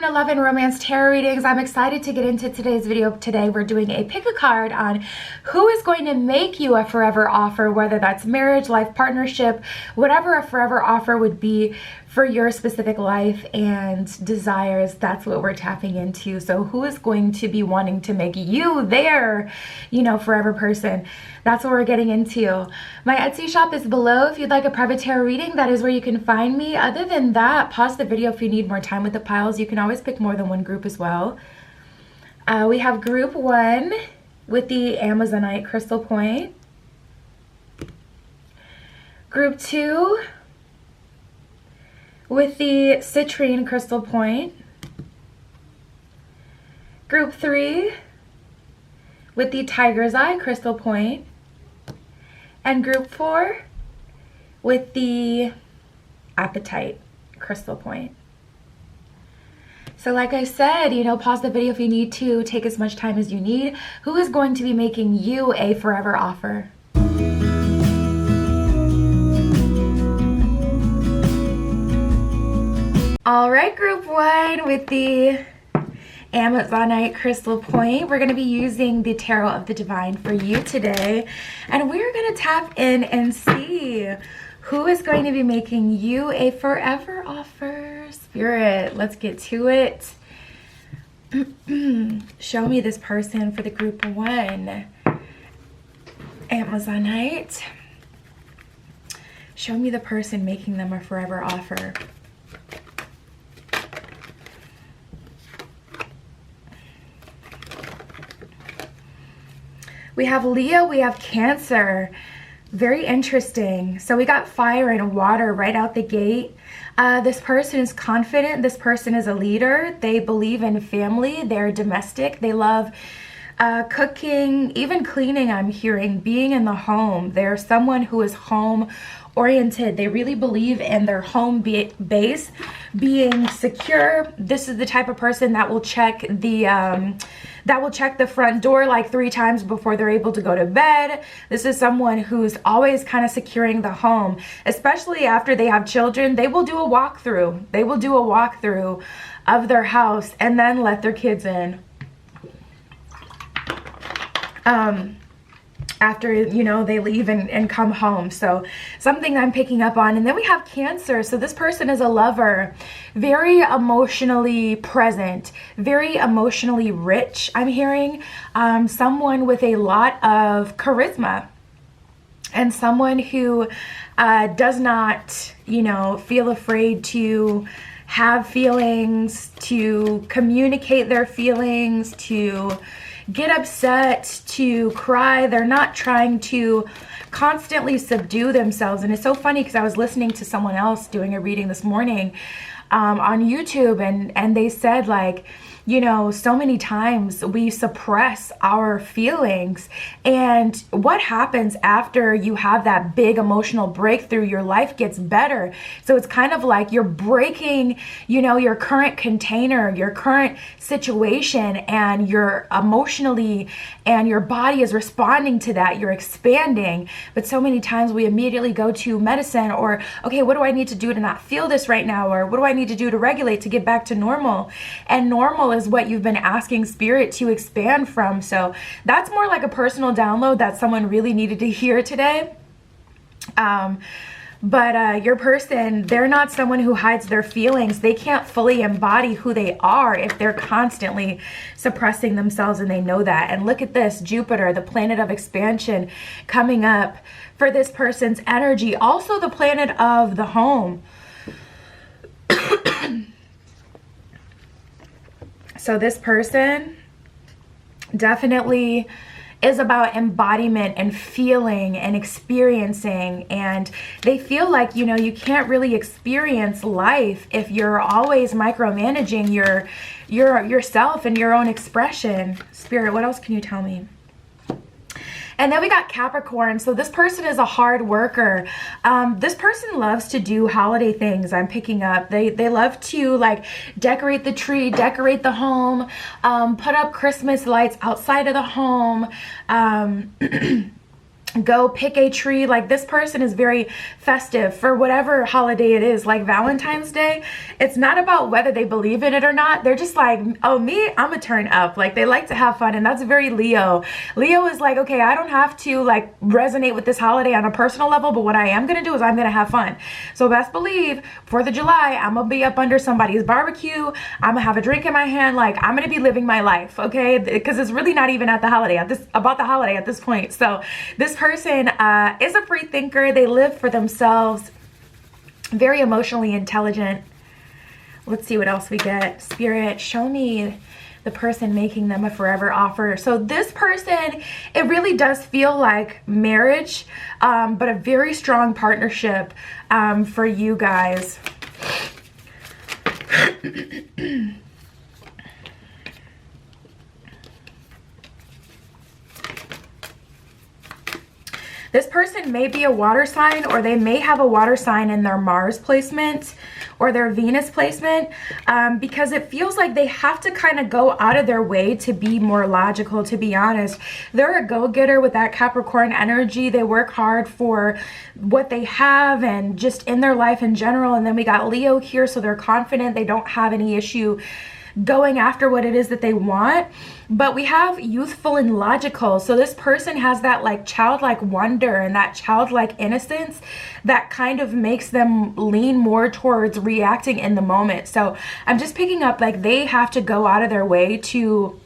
to Love and Romance Tarot Readings. I'm excited to get into today's video. Today we're doing a pick a card on who is going to make you a forever offer, whether that's marriage, life partnership, whatever a forever offer would be for your specific life and desires. That's what we're tapping into. So who is going to be wanting to make you their, forever person? That's what we're getting into. My Etsy shop is below if you'd like a private tarot reading. That is where you can find me. Other than that, pause the video if you need more time with the piles. You can always pick more than one group as well. We have group 1 with the Amazonite crystal point. Group 2 with the citrine crystal point. Group 3 with the tiger's eye crystal point. And group 4 with the apatite crystal point. So like I said, pause the video if you need to, take as much time as you need. Who is going to be making you a forever offer? All right, group 1 with the Amazonite crystal point. We're going to be using the Tarot of the Divine for you today. And we're going to tap in and see who is going to be making you a forever offer. Spirit, let's get to it. Show me this person for the group 1. Amazonite. Show me the person making them a forever offer. We have Leo, we have Cancer. Very interesting. So we got fire and water right out the gate. This person is confident. This person is a leader. They believe in family. They're domestic. They love cooking, even cleaning, I'm hearing, being in the home. They're someone who is home oriented. They really believe in their home base being secure. This is the type of person that will check the front door like 3 times before they're able to go to bed. This is someone who's always kind of securing the home, especially after they have children. They will do a walkthrough. They will do a walkthrough of their house and then let their kids in. After, they leave and come home. So something I'm picking up on. And then we have Cancer. So this person is a lover, very emotionally present, very emotionally rich, I'm hearing. Someone with a lot of charisma and someone who does not, feel afraid to have feelings, to communicate their feelings, to get upset, to cry. They're not trying to constantly subdue themselves. And it's so funny because I was listening to someone else doing a reading this morning on YouTube, and they said, like, so many times we suppress our feelings, and what happens after you have that big emotional breakthrough, your life gets better. So it's kind of like you're breaking, your current container, your current situation, and you're emotionally, and your body is responding to that. You're expanding. But so many times we immediately go to medicine, or, okay, what do I need to do to not feel this right now? Or what do I need to do to regulate to get back to normal? And normal is what you've been asking spirit to expand from. So that's more like a personal download that someone really needed to hear today. But your person, they're not someone who hides their feelings. They can't fully embody who they are if they're constantly suppressing themselves, and they know that. And look at this, Jupiter, the planet of expansion, coming up for this person's energy. Also the planet of the home. So this person definitely is about embodiment and feeling and experiencing, and they feel like, you can't really experience life if you're always micromanaging yourself and your own expression. Spirit, what else can you tell me? And then we got Capricorn. So this person is a hard worker. This person loves to do holiday things, I'm picking up. They love to like decorate the tree, decorate the home, put up Christmas lights outside of the home. go pick a tree. Like, this person is very festive for whatever holiday it is. Like Valentine's Day, it's not about whether they believe in it or not. They're just like, oh, me, I'm a turn up. Like, they like to have fun, and that's very Leo. Leo is like, okay, I don't have to like resonate with this holiday on a personal level, but what I am gonna do is I'm gonna have fun. So best believe 4th of July, I'm gonna be up under somebody's barbecue, I'm gonna have a drink in my hand, like I'm gonna be living my life, okay? Because it's really not even at the holiday at this point. So this person is a free thinker. They live for themselves, very emotionally intelligent. Let's see what else we get. Spirit, show me the person making them a forever offer. So this person, it really does feel like marriage, but a very strong partnership for you guys. This person may be a water sign, or they may have a water sign in their Mars placement or their Venus placement, because it feels like they have to kind of go out of their way to be more logical, to be honest. They're a go-getter with that Capricorn energy. They work hard for what they have and just in their life in general. And then we got Leo here, so they're confident. They don't have any issue going after what it is that they want. But we have youthful and logical. So this person has that like childlike wonder and that childlike innocence that kind of makes them lean more towards reacting in the moment. So I'm just picking up like they have to go out of their way to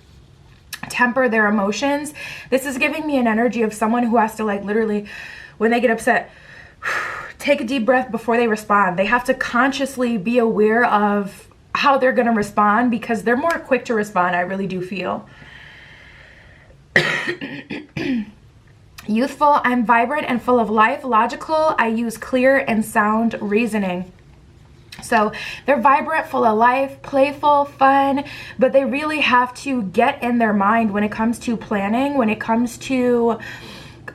temper their emotions. This is giving me an energy of someone who has to like literally, when they get upset, take a deep breath before they respond. They have to consciously be aware of how they're going to respond, because they're more quick to respond, I really do feel. Youthful, I'm vibrant and full of life. Logical, I use clear and sound reasoning. So they're vibrant, full of life, playful, fun, but they really have to get in their mind when it comes to planning, when it comes to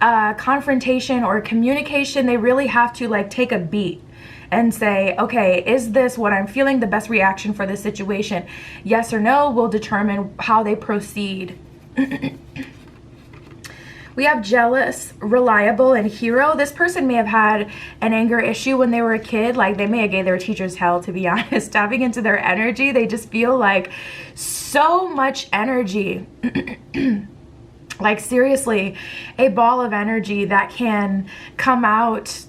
confrontation or communication. They really have to like take a beat and say, okay, is this what I'm feeling, the best reaction for this situation? Yes or no will determine how they proceed. We have jealous, reliable, and hero. This person may have had an anger issue when they were a kid. Like, they may have gave their teachers hell, to be honest. Tapping into their energy, they just feel like so much energy. Like, seriously, a ball of energy that can come out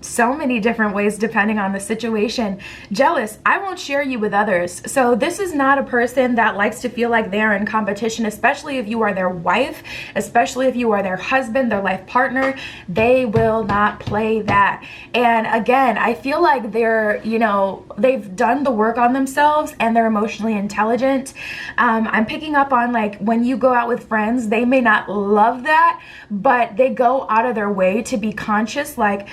so many different ways depending on the situation. Jealous, I won't share you with others. So this is not a person that likes to feel like they're in competition, especially if you are their wife, especially if you are their husband, their life partner. They will not play that. And again, I feel like they're, you know, they've done the work on themselves and they're emotionally intelligent. I'm picking up on like when you go out with friends, they may not love that, but they go out of their way to be conscious, like,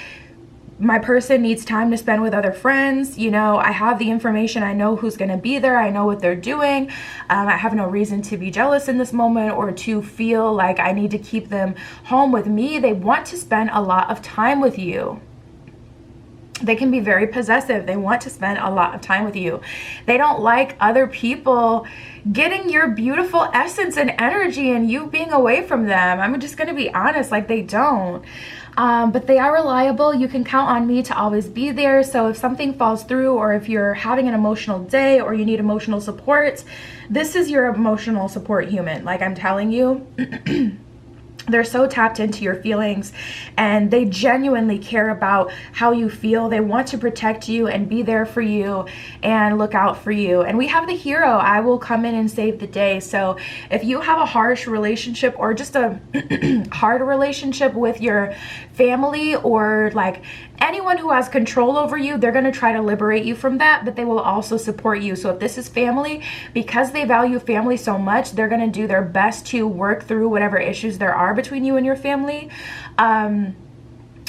my person needs time to spend with other friends. You know, I have the information. I know who's going to be there. I know what they're doing. I have no reason to be jealous in this moment or to feel like I need to keep them home with me. They want to spend a lot of time with you. They can be very possessive. They want to spend a lot of time with you. They don't like other people getting your beautiful essence and energy and you being away from them. I'm just going to be honest, like, they don't. But they are reliable. You can count on me to always be there. So if something falls through, or if you're having an emotional day or you need emotional support, this is your emotional support human. Like, I'm telling you. They're so tapped into your feelings and they genuinely care about how you feel. They want to protect you and be there for you and look out for you. And we have the hero. I will come in and save the day. So if you have a harsh relationship or just a hard relationship with your family or like anyone who has control over you, they're going to try to liberate you from that, but they will also support you. So if this is family, because they value family so much, they're going to do their best to work through whatever issues there are between you and your family.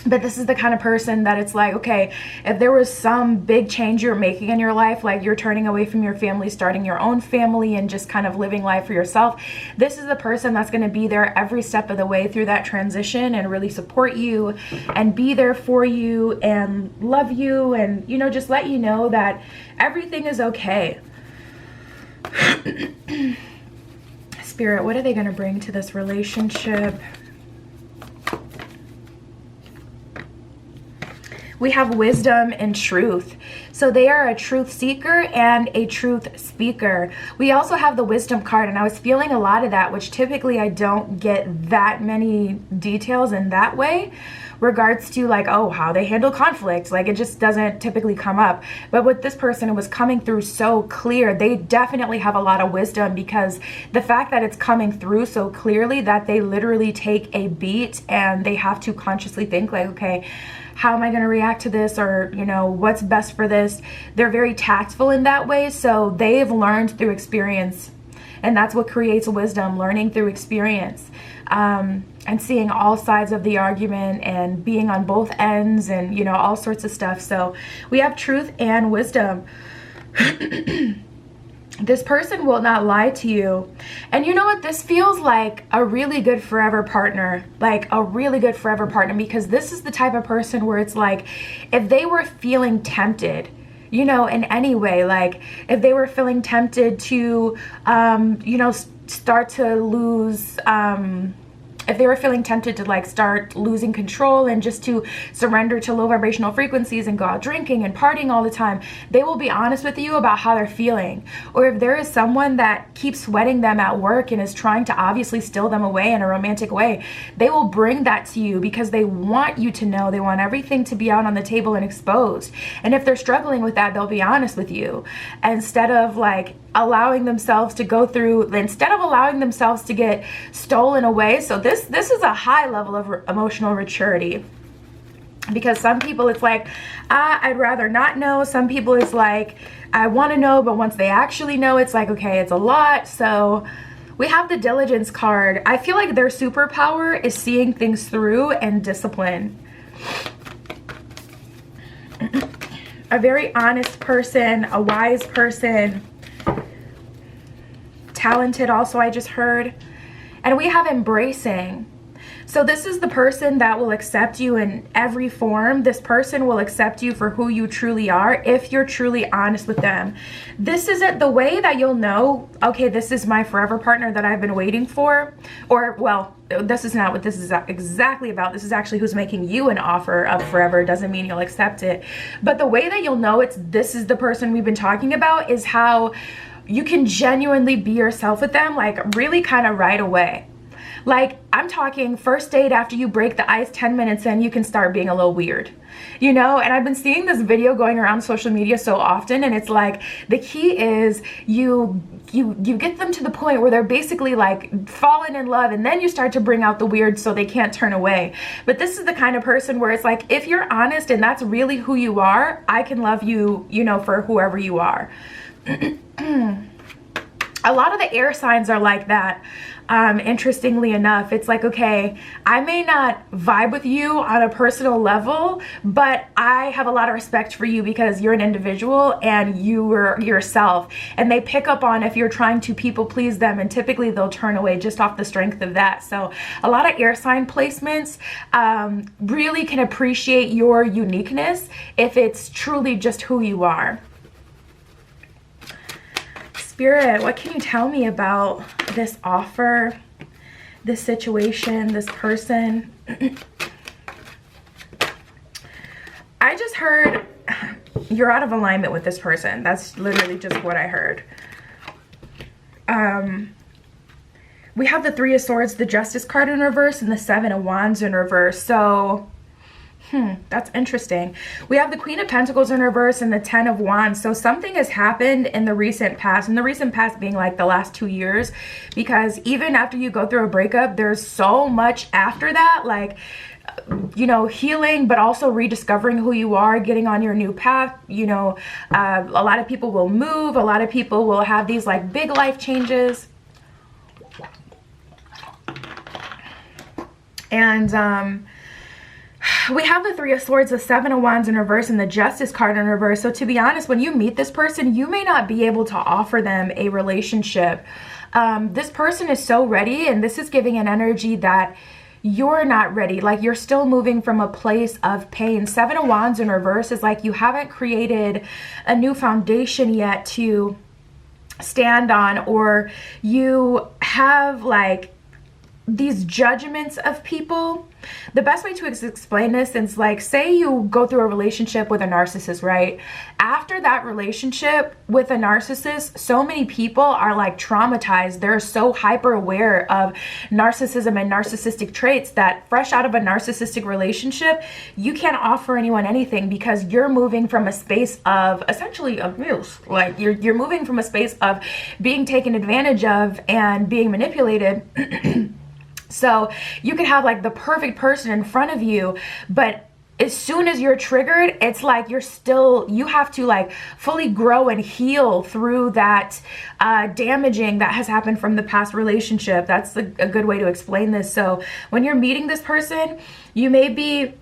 But this is the kind of person that it's like, okay, if there was some big change you're making in your life, like you're turning away from your family, starting your own family, and just kind of living life for yourself, this is the person that's going to be there every step of the way through that transition and really support you and be there for you and love you and, you know, just let you know that everything is okay. Spirit, what are they going to bring to this relationship? We have wisdom and truth. So they are a truth seeker and a truth speaker. We also have the wisdom card, and I was feeling a lot of that, which typically I don't get that many details in that way, regards to like, oh, how they handle conflict. Like, it just doesn't typically come up. But with this person, it was coming through so clear. They definitely have a lot of wisdom, because the fact that it's coming through so clearly that they literally take a beat and they have to consciously think like, okay, how am I going to react to this? Or, you know, what's best for this? They're very tactful in that way. So they've learned through experience. And that's what creates wisdom, learning through experience, and seeing all sides of the argument and being on both ends and, you know, all sorts of stuff. So we have truth and wisdom. This person will not lie to you. And you know what? This feels like a really good forever partner, like a really good forever partner, because this is the type of person where it's like, if they were feeling tempted, you know, in any way, like if they were feeling tempted to, you know, start to lose, if they were feeling tempted to like start losing control and just to surrender to low vibrational frequencies and go out drinking and partying all the time, they will be honest with you about how they're feeling. Or if there is someone that keeps sweating them at work and is trying to obviously steal them away in a romantic way, they will bring that to you because they want you to know. They want everything to be out on the table and exposed. And if they're struggling with that, they'll be honest with you instead of like allowing themselves to go through, instead of allowing themselves to get stolen away. So this is a high level of emotional maturity, because some people it's like, I'd rather not know. Some people it's like, I want to know, but once they actually know, it's like, okay, it's a lot. So we have the diligence card. I feel like their superpower is seeing things through and discipline. A very honest person, a wise person, talented also, I just heard. And we have embracing. So this is the person that will accept you in every form. This person will accept you for who you truly are if you're truly honest with them. This isn't the way that you'll know, okay, this is my forever partner that I've been waiting for. Or, well, this is not what this is exactly about. This is actually who's making you an offer of forever. Doesn't mean you'll accept it. But the way that you'll know this is the person we've been talking about is how you can genuinely be yourself with them, like really kind of right away. Like, I'm talking first date, after you break the ice 10 minutes in, you can start being a little weird, you know? And I've been seeing this video going around social media so often, and it's like, the key is you get them to the point where they're basically like falling in love, and then you start to bring out the weird so they can't turn away. But this is the kind of person where it's like, if you're honest and that's really who you are, I can love you, you know, for whoever you are. A lot of the air signs are like that. Interestingly enough, it's like, okay, I may not vibe with you on a personal level, but I have a lot of respect for you because you're an individual and you are yourself. And they pick up on if you're trying to people please them, and typically they'll turn away just off the strength of that. So a lot of air sign placements really can appreciate your uniqueness if it's truly just who you are. Spirit, what can you tell me about this offer, this situation, this person? I just heard you're out of alignment with this person. That's literally just what I heard. We have the Three of Swords, the Justice card in reverse, and the Seven of Wands in reverse. So that's interesting. We have the Queen of Pentacles in reverse and the Ten of Wands. So something has happened in the recent past, and the recent past being like the last 2 years, because even after you go through a breakup, there's so much after that, like, you know, healing, but also rediscovering who you are, getting on your new path. You know, a lot of people will move. A lot of people will have these like big life changes. And, we have the Three of Swords, the Seven of Wands in reverse, and the Justice card in reverse. So to be honest, when you meet this person, you may not be able to offer them a relationship. This person is so ready, and this is giving an energy that you're not ready. Like, you're still moving from a place of pain. Seven of Wands in reverse is like you haven't created a new foundation yet to stand on, or you have like these judgments of people The best way to explain this is like, say you go through a relationship with a narcissist, right? After that relationship with a narcissist, so many people are like traumatized. They're so hyper aware of narcissism and narcissistic traits that fresh out of a narcissistic relationship, you can't offer anyone anything because you're moving from a space of essentially abuse. Like you're moving from a space of being taken advantage of and being manipulated. So you could have like the perfect person in front of you, but as soon as you're triggered, it's like you have to like fully grow and heal through that damaging that has happened from the past relationship. That's a good way to explain this. So when you're meeting this person, you may be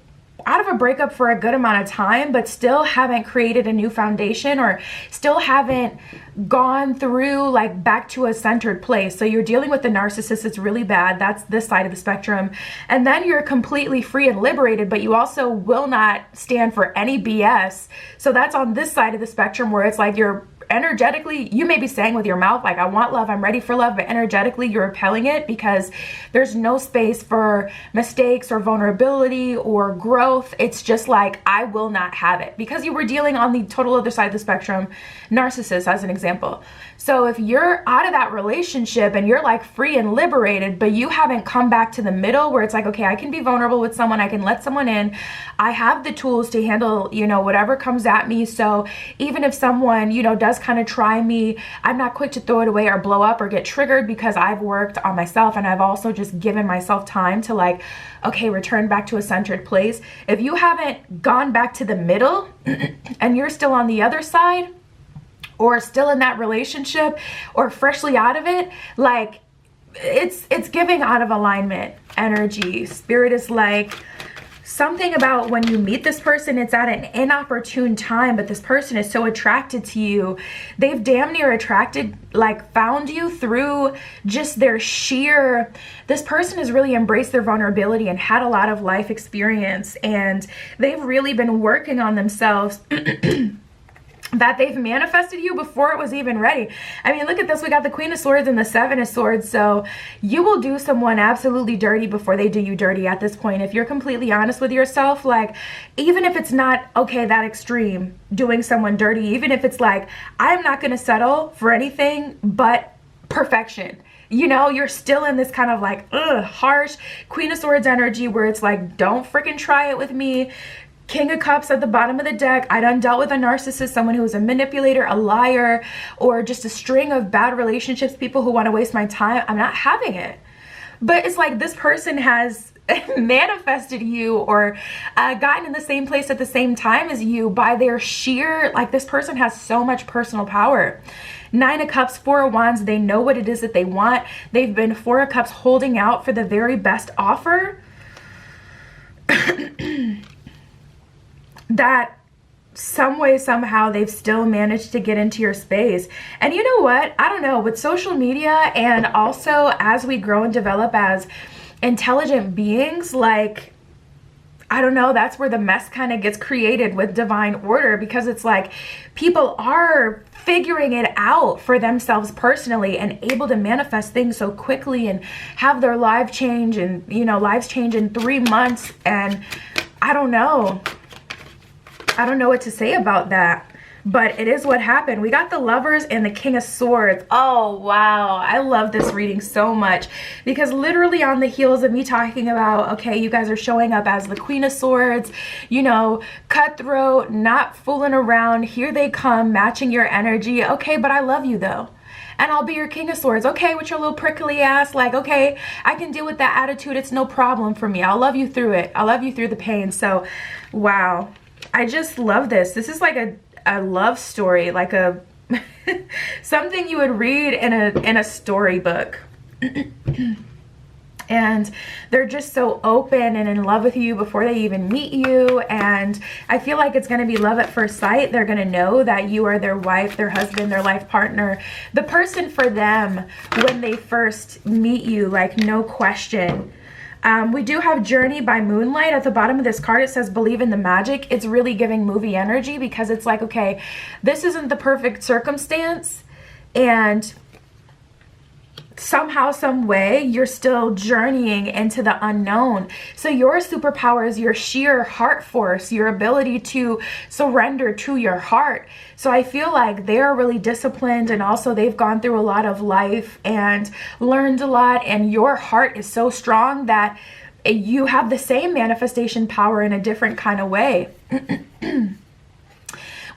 out of a breakup for a good amount of time, but still haven't created a new foundation or still haven't gone through like back to a centered place. So you're dealing with the narcissist. It's really bad. That's this side of the spectrum. And then you're completely free and liberated, but you also will not stand for any BS. So that's on this side of the spectrum where it's like you're energetically, you may be saying with your mouth, like, I want love, I'm ready for love, but energetically you're repelling it because there's no space for mistakes or vulnerability or growth. It's just like, I will not have it because you were dealing on the total other side of the spectrum, narcissist as an example. So if you're out of that relationship and you're like free and liberated, but you haven't come back to the middle where it's like, okay, I can be vulnerable with someone, I can let someone in, I have the tools to handle, whatever comes at me. So even if someone, does kind of try me, I'm not quick to throw it away or blow up or get triggered because I've worked on myself and I've also just given myself time to like, okay, return back to a centered place. If you haven't gone back to the middle and you're still on the other side or still in that relationship or freshly out of it, like it's giving out of alignment energy. Spirit is like, something about when you meet this person, it's at an inopportune time, but this person is so attracted to you. They've damn near found you through just their sheer, this person has really embraced their vulnerability and had a lot of life experience, and they've really been working on themselves that they've manifested you before it was even ready. I mean, look at this. We got the Queen of Swords and the Seven of Swords. So you will do someone absolutely dirty before they do you dirty at this point. If you're completely honest with yourself, like, even if it's not, okay, that extreme, doing someone dirty, even if it's like, I'm not going to settle for anything but perfection. You're still in this kind of like, harsh Queen of Swords energy where it's like, don't freaking try it with me. King of Cups at the bottom of the deck. I done dealt with a narcissist, someone who is a manipulator, a liar, or just a string of bad relationships, people who want to waste my time. I'm not having it. But it's like this person has manifested you or gotten in the same place at the same time as you by their sheer, like this person has so much personal power. Nine of Cups, Four of Wands, they know what it is that they want. They've been Four of Cups holding out for the very best offer. That some way, somehow, they've still managed to get into your space. And you know what? I don't know, with social media and also as we grow and develop as intelligent beings, like, I don't know, that's where the mess kind of gets created with divine order, because it's like people are figuring it out for themselves personally and able to manifest things so quickly and have their lives change and, lives change in 3 months. And I don't know what to say about that, but it is what happened. We got the Lovers and the King of Swords. Oh, wow. I love this reading so much because literally on the heels of me talking about, okay, you guys are showing up as the Queen of Swords, cutthroat, not fooling around. Here they come, matching your energy. Okay, but I love you though. And I'll be your King of Swords. Okay, with your little prickly ass. Like, okay, I can deal with that attitude. It's no problem for me. I'll love you through it. I'll love you through the pain. So, wow. I just love this. This is like a love story, like a something you would read in a storybook. And they're just so open and in love with you before they even meet you. And I feel like it's going to be love at first sight. They're going to know that you are their wife, their husband, their life partner, the person for them when they first meet you, like no question. We do have Journey by Moonlight. At the bottom of this card, it says believe in the magic. It's really giving movie energy because it's like, okay, this isn't the perfect circumstance and somehow, some way, you're still journeying into the unknown. So your superpower is your sheer heart force, your ability to surrender to your heart. So I feel like they're really disciplined, and also they've gone through a lot of life and learned a lot, and your heart is so strong that you have the same manifestation power in a different kind of way.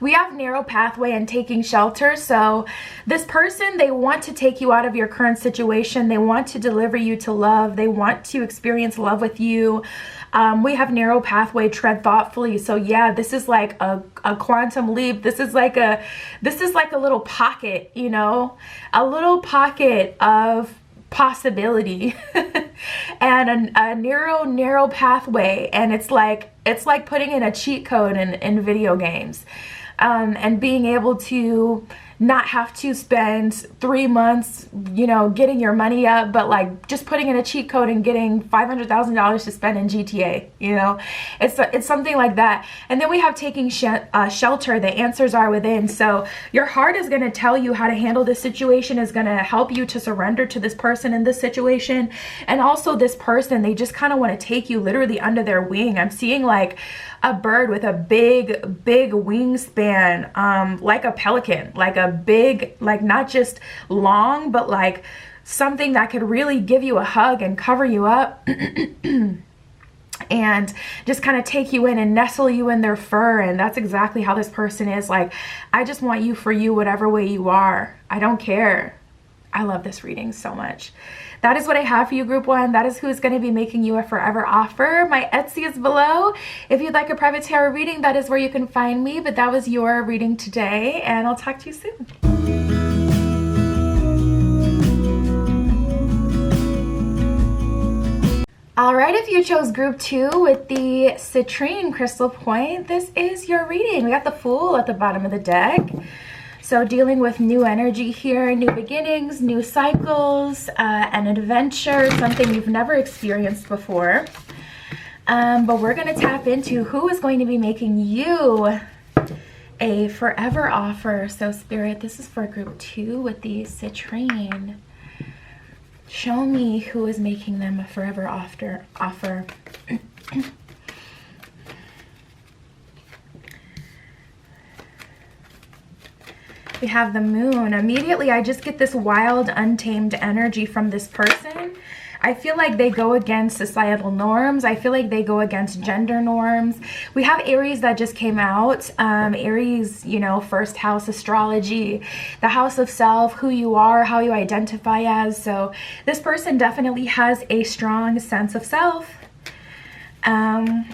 We have narrow pathway and taking shelter. So this person, they want to take you out of your current situation. They want to deliver you to love. They want to experience love with you. We have narrow pathway, tread thoughtfully. So yeah, this is like a quantum leap. This is like a little pocket, you know, a little pocket of possibility and a narrow pathway. And it's like putting in a cheat code in video games. And being able to not have to spend 3 months, you know, getting your money up, but like just putting in a cheat code and getting $500,000 to spend in GTA, you know, it's something like that. And then we have taking shelter. The answers are within. So your heart is going to tell you how to handle this situation, is going to help you to surrender to this person in this situation. And also this person, they just kind of want to take you literally under their wing. I'm seeing like a bird with a big wingspan, like a pelican, like a big, like not just long, but like something that could really give you a hug and cover you up and just kind of take you in and nestle you in their fur. And that's exactly how this person is. Like, I just want you for you, whatever way you are. I don't care. I love this reading so much. That is what I have for you, group one. That is who is going to be making you a forever offer. My Etsy is below. If you'd like a private tarot reading, that is where you can find me. But that was your reading today, and I'll talk to you soon. All right, if you chose group 2 with the citrine crystal point, this is your reading. We got the Fool at the bottom of the deck. So dealing with new energy here, new beginnings, new cycles, an adventure, something you've never experienced before. But we're going to tap into who is going to be making you a forever offer. So Spirit, this is for group 2 with the citrine. Show me who is making them a forever offer. We have the Moon. Immediately, I just get this wild, untamed energy from this person. I feel like they go against societal norms. I feel like they go against gender norms. We have Aries that just came out. Aries, you know, first house astrology, the house of self, who you are, how you identify as. So this person definitely has a strong sense of self. A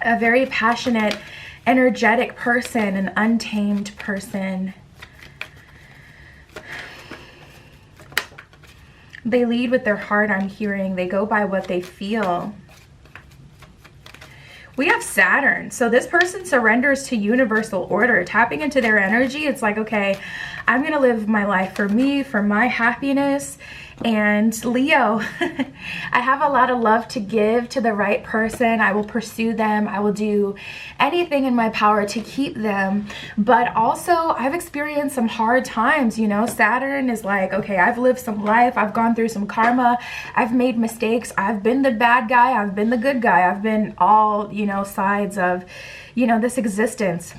very passionate, energetic person, an untamed person. They lead with their heart, I'm hearing. They go by what they feel. We have Saturn. So this person surrenders to universal order, tapping into their energy. It's like, okay, I'm going to live my life for me, for my happiness. And Leo, I have a lot of love to give to the right person. I will pursue them. I will do anything in my power to keep them. But also, I've experienced some hard times. You know, Saturn is like, okay, I've lived some life. I've gone through some karma. I've made mistakes. I've been the bad guy. I've been the good guy. I've been all, you know, sides of, you know, this existence.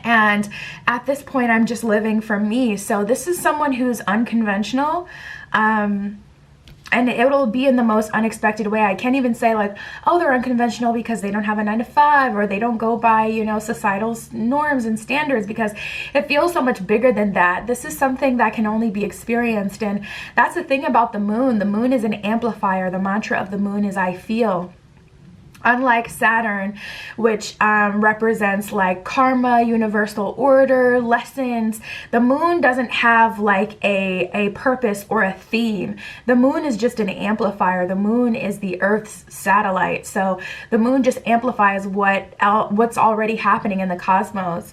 And at this point, I'm just living for me. So this is someone who's unconventional. And it'll be in the most unexpected way. I can't even say like, oh, they're unconventional because they don't have a 9-to-5 or they don't go by, you know, societal norms and standards, because it feels so much bigger than that. This is something that can only be experienced. And that's the thing about the moon. The moon is an amplifier. The mantra of the moon is I feel. Unlike Saturn, which represents like karma, universal order, lessons, the moon doesn't have like a purpose or a theme. The moon is just an amplifier. The moon is the Earth's satellite. So the moon just amplifies what's already happening in the cosmos.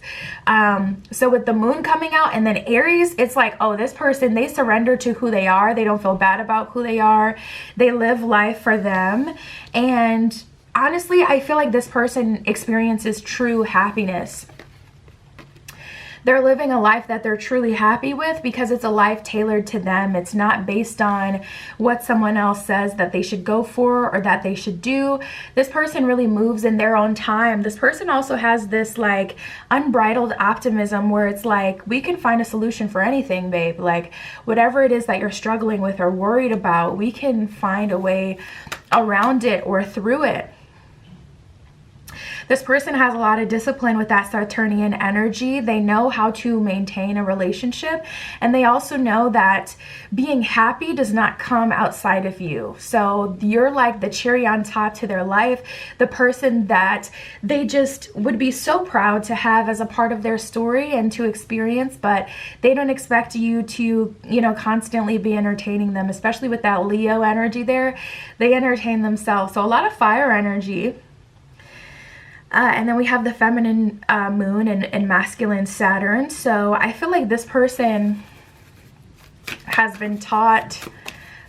So with the moon coming out and then Aries, it's like, oh, this person, they surrender to who they are. They don't feel bad about who they are. They live life for them. And honestly, I feel like this person experiences true happiness. they're living a life that they're truly happy with because it's a life tailored to them. It's not based on what someone else says that they should go for or that they should do. This person really moves in their own time. This person also has this like unbridled optimism where it's like, we can find a solution for anything, babe. Like whatever it is that you're struggling with or worried about, we can find a way around it or through it. This person has a lot of discipline with that Saturnian energy. They know how to maintain a relationship, and they also know that being happy does not come outside of you. So you're like the cherry on top to their life, the person that they just would be so proud to have as a part of their story and to experience, but they don't expect you to, constantly be entertaining them, especially with that Leo energy there. They entertain themselves. So a lot of fire energy. And then we have the feminine moon and masculine Saturn. So I feel like this person has been taught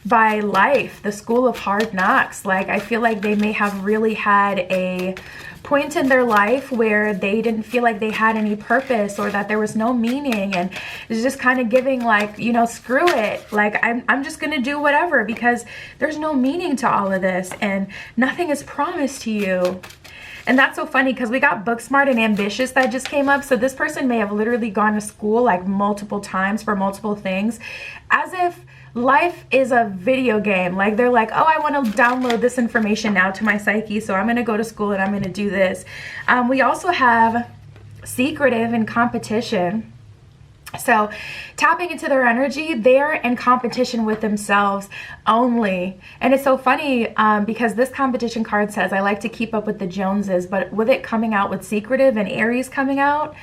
by life, the school of hard knocks. Like I feel like they may have really had a point in their life where they didn't feel like they had any purpose or that there was no meaning, and it's just kind of giving like, screw it. Like I'm just gonna do whatever because there's no meaning to all of this and nothing is promised to you. And that's so funny because we got book smart and ambitious that just came up. So this person may have literally gone to school like multiple times for multiple things, as if life is a video game. Like they're like, oh, I want to download this information now to my psyche, so I'm going to go to school and I'm going to do this. We also have secretive and competition. So tapping into their energy, they're in competition with themselves only. And it's so funny because this competition card says, I like to keep up with the Joneses, but with it coming out with secretive and Aries coming out,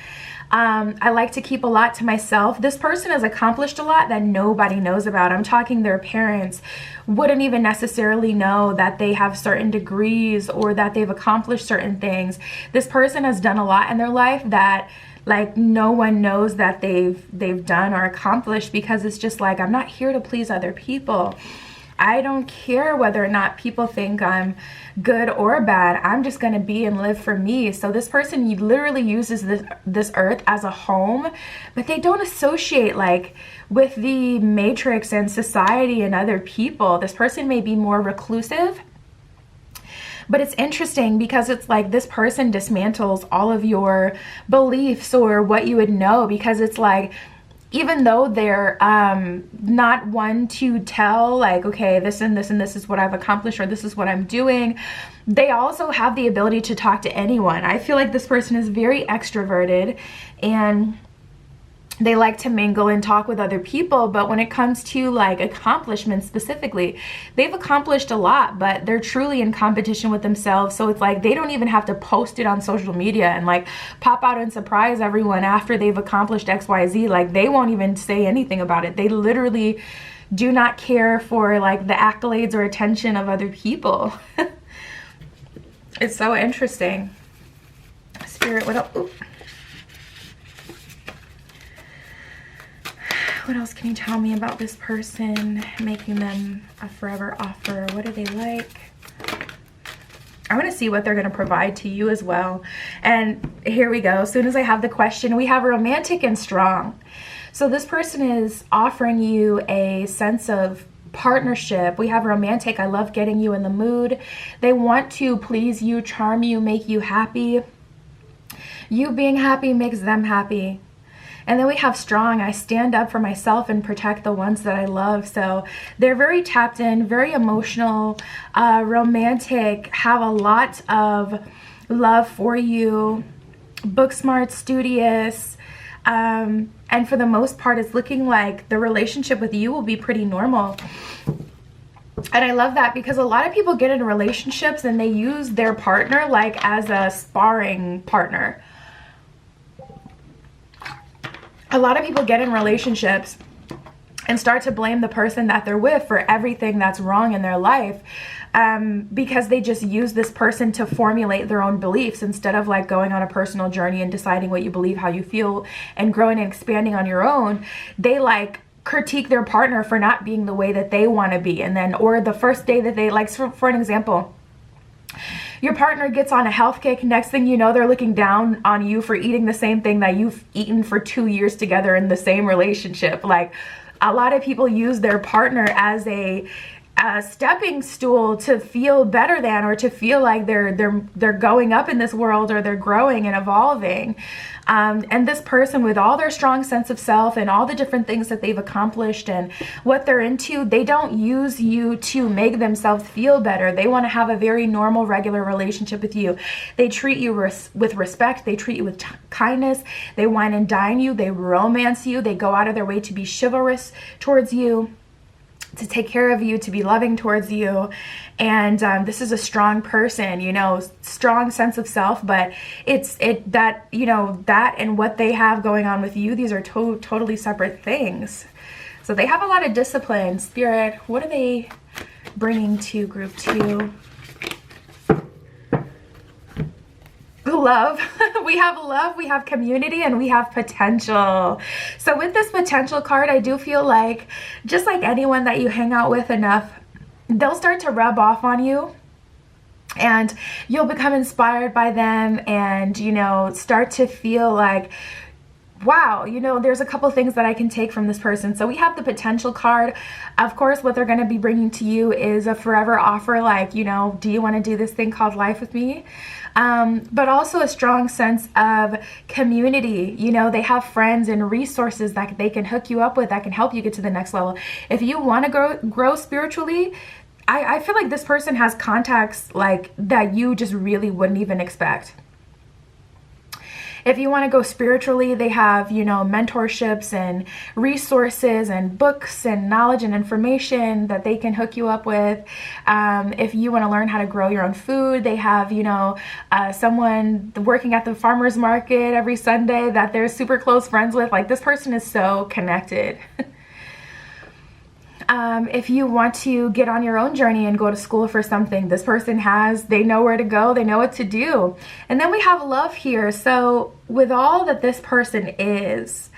I like to keep a lot to myself. This person has accomplished a lot that nobody knows about. I'm talking their parents wouldn't even necessarily know that they have certain degrees or that they've accomplished certain things. This person has done a lot in their life that like no one knows that they've done or accomplished, because it's just like, I'm not here to please other people. I don't care whether or not people think I'm good or bad. I'm just going to be and live for me. So this person literally uses this earth as a home, but they don't associate like with the matrix and society and other people. This person may be more reclusive. But it's interesting because it's like this person dismantles all of your beliefs or what you would know, because it's like, even though they're not one to tell like, okay, this and this and this is what I've accomplished or this is what I'm doing, they also have the ability to talk to anyone. I feel like this person is very extroverted and they like to mingle and talk with other people, but when it comes to like accomplishments specifically, they've accomplished a lot, but they're truly in competition with themselves. So it's like they don't even have to post it on social media and like pop out and surprise everyone after they've accomplished XYZ. Like they won't even say anything about it. They literally do not care for like the accolades or attention of other people. It's so interesting. Spirit, what else? Ooh. What else can you tell me about this person, making them a forever offer? What do they like? I want to see what they're going to provide to you as well. And here we go. As soon as I have the question, we have romantic and strong. So this person is offering you a sense of partnership. We have romantic. I love getting you in the mood. They want to please you, charm you, make you happy. You being happy makes them happy. And then we have strong. I stand up for myself and protect the ones that I love. So they're very tapped in, very emotional, romantic, have a lot of love for you, book smart, studious. And for the most part, it's looking like the relationship with you will be pretty normal. And I love that because a lot of people get into relationships and they use their partner like as a sparring partner. A lot of people get in relationships and start to blame the person that they're with for everything that's wrong in their life, because they just use this person to formulate their own beliefs instead of like going on a personal journey and deciding what you believe, how you feel, and growing and expanding on your own. They like critique their partner for not being the way that they want to be. And then, or the first day that they like, for an example, Your partner gets on a health kick. Next thing you know, they're looking down on you for eating the same thing that you've eaten for 2 years together in the same relationship. Like, a lot of people use their partner as a stepping stool to feel better than, or to feel like they're going up in this world, or they're growing and evolving. And this person, with all their strong sense of self and all the different things that they've accomplished and what they're into, they don't use you to make themselves feel better. They want to have a very normal, regular relationship with you. They treat you with respect. They treat you with kindness. They wine and dine you. They romance you. They go out of their way to be chivalrous towards you, to take care of you, to be loving towards you. And this is a strong person, you know, strong sense of self, but that and what they have going on with you, these are totally separate things. So they have a lot of discipline. Spirit, what are they bringing to group 2? Love. We have community, and we have potential. So with this potential card, I do feel like, just like anyone that you hang out with enough, they'll start to rub off on you, and you'll become inspired by them, and, you know, start to feel like, wow, you know, there's a couple things that I can take from this person. So we have the potential card. Of course, what they're going to be bringing to you is a forever offer, like, you know, do you want to do this thing called life with me? But also a strong sense of community. You know, they have friends and resources that they can hook you up with, that can help you get to the next level. If you want to grow spiritually, I feel like this person has contacts like that you just really wouldn't even expect. If you want to go spiritually, they have, you know, mentorships and resources and books and knowledge and information that they can hook you up with. If you want to learn how to grow your own food, they have, you know, someone working at the farmer's market every Sunday that they're super close friends with. Like, this person is so connected. If you want to get on your own journey and go to school for something, this person they know where to go, they know what to do. And then we have love here. So with all that this person is,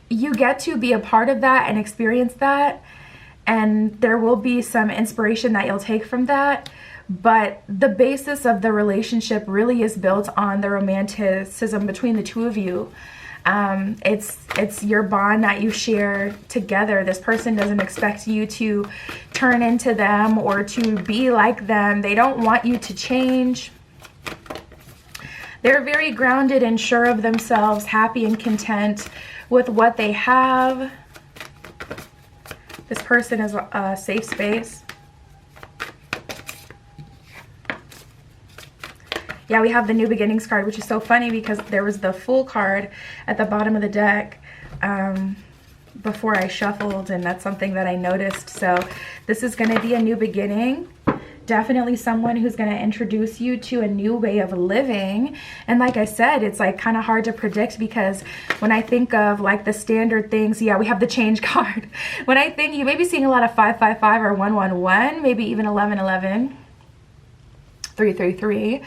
you get to be a part of that and experience that. And there will be some inspiration that you'll take from that. But the basis of the relationship really is built on the romanticism between the two of you. It's your bond that you share together. This person doesn't expect you to turn into them or to be like them. They don't want you to change. They're very grounded and sure of themselves, happy and content with what they have. This person is a safe space. Yeah, we have the New Beginnings card, which is so funny because there was the Fool card at the bottom of the deck before I shuffled, and that's something that I noticed. So this is going to be a new beginning. Definitely someone who's going to introduce you to a new way of living. And like I said, it's like kind of hard to predict, because when I think of like the standard things, yeah, we have the Change card. When I think, you may be seeing a lot of 555 or 111, maybe even 1111, 333.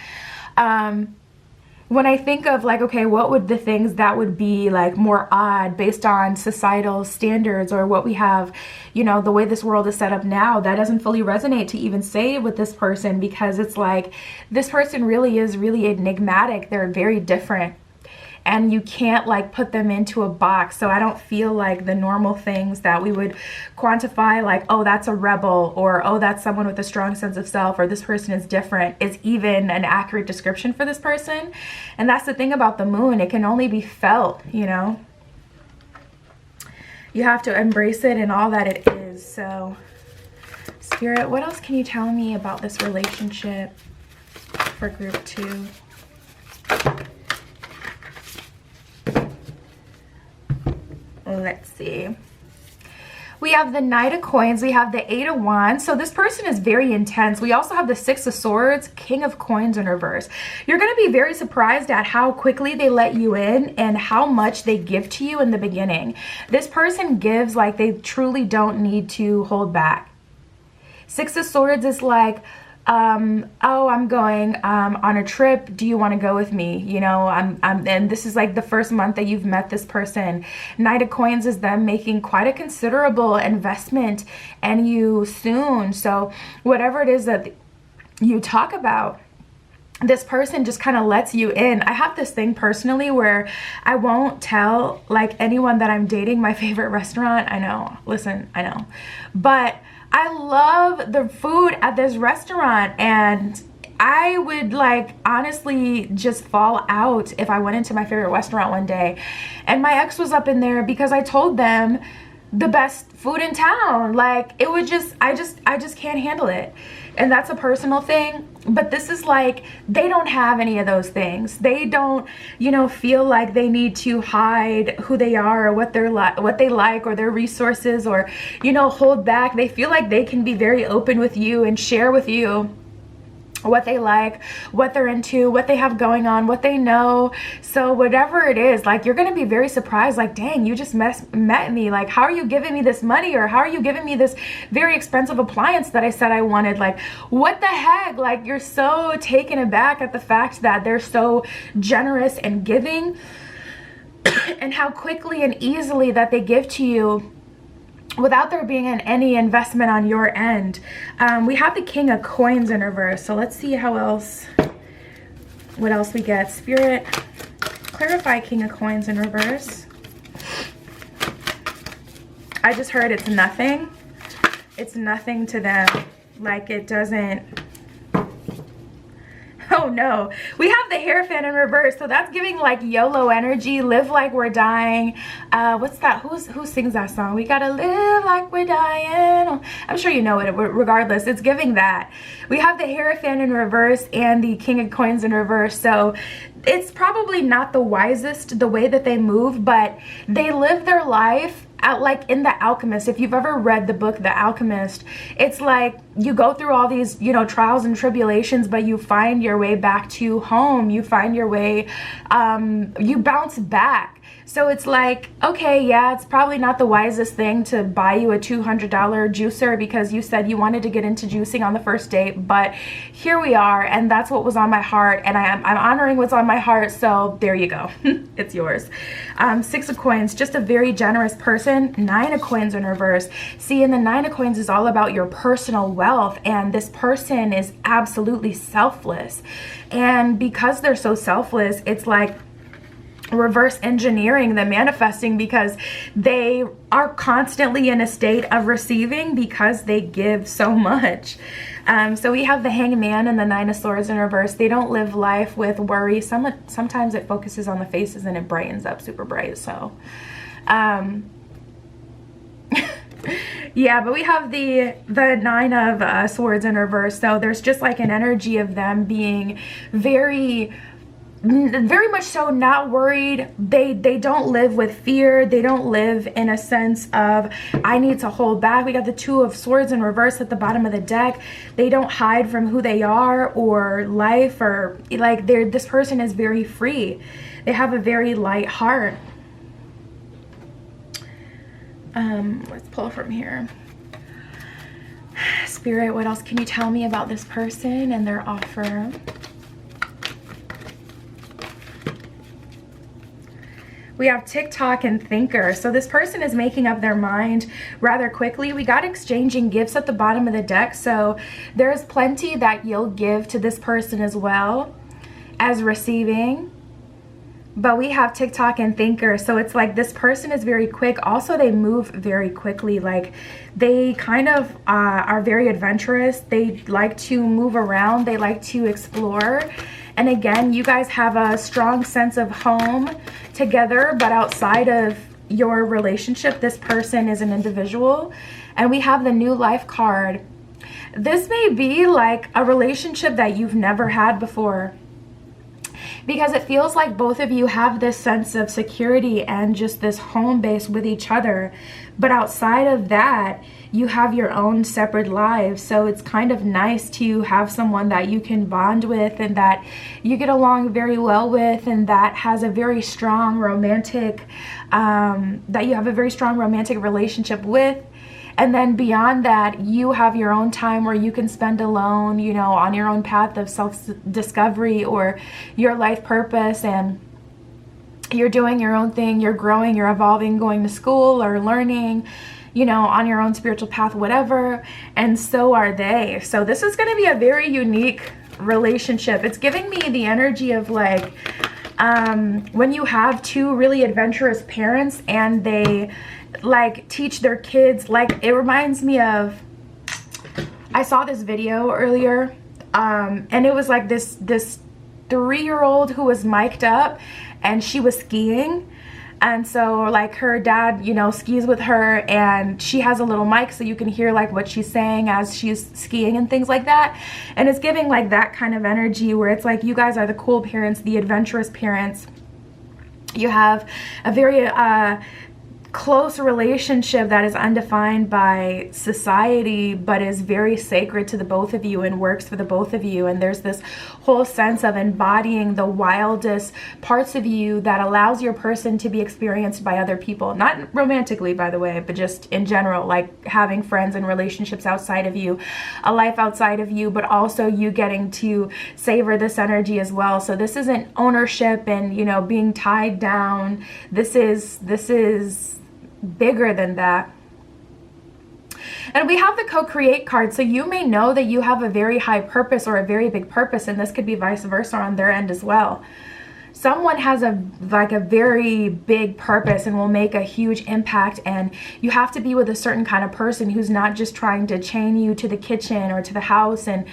When I think of like, okay, what would the things that would be like more odd based on societal standards or what we have, you know, the way this world is set up now, that doesn't fully resonate to even say with this person, because it's like, this person really is really enigmatic. They're very different. And you can't like put them into a box. So I don't feel like the normal things that we would quantify, like, oh, that's a rebel, or oh, that's someone with a strong sense of self, or this person is different, is even an accurate description for this person. And that's the thing about the moon. It can only be felt, you know. You have to embrace it and all that it is. So, Spirit, what else can you tell me about this relationship for group 2? Let's see. We have the Knight of Coins. We have the 8 of Wands. So this person is very intense. We also have the 6 of Swords, King of Coins in reverse. You're going to be very surprised at how quickly they let you in and how much they give to you in the beginning. This person gives like they truly don't need to hold back. 6 of Swords is like, oh, I'm going on a trip. Do you want to go with me? You know, and this is like the first month that you've met this person. Knight of Coins is them making quite a considerable investment in you soon. So whatever it is that you talk about, this person just kind of lets you in. I have this thing personally where I won't tell like anyone that I'm dating my favorite restaurant. I know, listen, I know, but I love the food at this restaurant, and I would like honestly just fall out if I went into my favorite restaurant one day and my ex was up in there because I told them the best food in town. Like it would just, I just can't handle it. And that's a personal thing, but this is like, they don't have any of those things. They don't, you know, feel like they need to hide who they are or what they like or their resources, or, you know, hold back. They feel like they can be very open with you and share with you what they like, what they're into, what they have going on, what they know. So whatever it is, like, you're gonna be very surprised, like, dang, you just met me. Like, how are you giving me this money? Or how are you giving me this very expensive appliance that I said I wanted? Like, what the heck? Like, you're so taken aback at the fact that they're so generous and giving and how quickly and easily that they give to you without there being any investment on your end. We have the King of Coins in reverse, so let's see what else we get. Spirit, clarify King of Coins in reverse. I just heard it's nothing. It's nothing to them. Like, it doesn't. Oh no, we have the Hierophant in reverse, so that's giving like YOLO energy, live like we're dying. What's that? Who sings that song? We gotta live like we're dying. I'm sure you know it. Regardless, it's giving that. We have the Hierophant in reverse and the King of Coins in reverse, so it's probably not the wisest the way that they move, but they live their life out like in The Alchemist. If you've ever read the book The Alchemist, it's like you go through all these, you know, trials and tribulations, but you find your way back to home. You find your way, you bounce back. So it's like, okay, yeah, it's probably not the wisest thing to buy you a $200 juicer because you said you wanted to get into juicing on the first date, but here we are, and that's what was on my heart, and I'm honoring what's on my heart, so there you go. It's yours. Six of Coins, just a very generous person. Nine of Coins in reverse. See, and the Nine of Coins is all about your personal wealth, and this person is absolutely selfless, and because they're so selfless, it's like reverse engineering the manifesting, because they are constantly in a state of receiving because they give so much. So we have the Hanged Man and the Nine of Swords in reverse. They don't live life with worry. Sometimes it focuses on the faces and it brightens up super bright. So yeah, but we have the Nine of Swords in reverse. So there's just like an energy of them being very much so not worried. They don't live with fear. They don't live in a sense of I need to hold back. We got the Two of Swords in reverse at the bottom of the deck. They don't hide from who they are or life, or like this person is very free. They have a very light heart. Let's pull from here. Spirit, what else can you tell me about this person and their offer? We have TikTok and Thinker. So this person is making up their mind rather quickly. We got exchanging gifts at the bottom of the deck. So there's plenty that you'll give to this person as well as receiving. But we have TikTok and Thinker. So it's like this person is very quick. Also, they move very quickly. Like they kind of are very adventurous. They like to move around. They like to explore. And again, you guys have a strong sense of home together, but outside of your relationship, this person is an individual. And we have the New Life card. This may be like a relationship that you've never had before, because it feels like both of you have this sense of security and just this home base with each other. But outside of that, you have your own separate lives. So it's kind of nice to have someone that you can bond with and that you get along very well with, and that has a very strong romantic, that you have a very strong romantic relationship with. And then beyond that, you have your own time where you can spend alone, you know, on your own path of self-discovery or your life purpose, and you're doing your own thing, you're growing, you're evolving, going to school or learning, you know, on your own spiritual path, whatever, and so are they. So this is going to be a very unique relationship. It's giving me the energy of like when you have two really adventurous parents and they like teach their kids, like it reminds me of, I saw this video earlier and it was like this 3-year-old who was mic'd up and she was skiing. And so like her dad, you know, skis with her and she has a little mic so you can hear like what she's saying as she's skiing and things like that. And it's giving like that kind of energy where it's like you guys are the cool parents, the adventurous parents. You have a very close relationship that is undefined by society but is very sacred to the both of you and works for the both of you. And there's this whole sense of embodying the wildest parts of you that allows your person to be experienced by other people, not romantically by the way, but just in general, like having friends and relationships outside of you, a life outside of you, but also you getting to savor this energy as well. So this isn't ownership and, you know, being tied down. This is bigger than that. And we have the co-create card. So you may know that you have a very high purpose or a very big purpose, and this could be vice versa on their end as well. Someone has a very big purpose and will make a huge impact, and you have to be with a certain kind of person who's not just trying to chain you to the kitchen or to the house and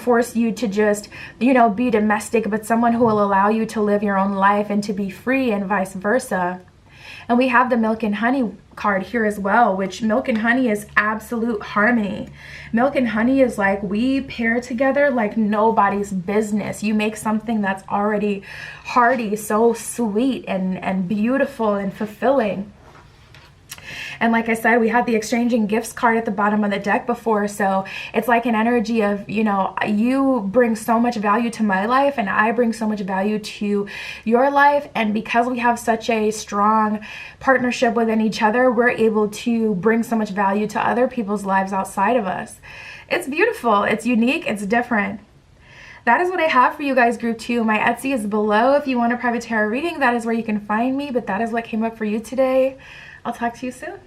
force you to just, you know, be domestic, but someone who will allow you to live your own life and to be free, and vice versa. And we have the milk and honey card here as well, which milk and honey is absolute harmony. Milk and honey is like we pair together like nobody's business. You make something that's already hearty, so sweet and beautiful and fulfilling. And like I said, we had the exchanging gifts card at the bottom of the deck before. So it's like an energy of, you know, you bring so much value to my life and I bring so much value to your life. And because we have such a strong partnership within each other, we're able to bring so much value to other people's lives outside of us. It's beautiful. It's unique. It's different. That is what I have for you guys, group 2. My Etsy is below. If you want a private tarot reading, that is where you can find me. But that is what came up for you today. I'll talk to you soon.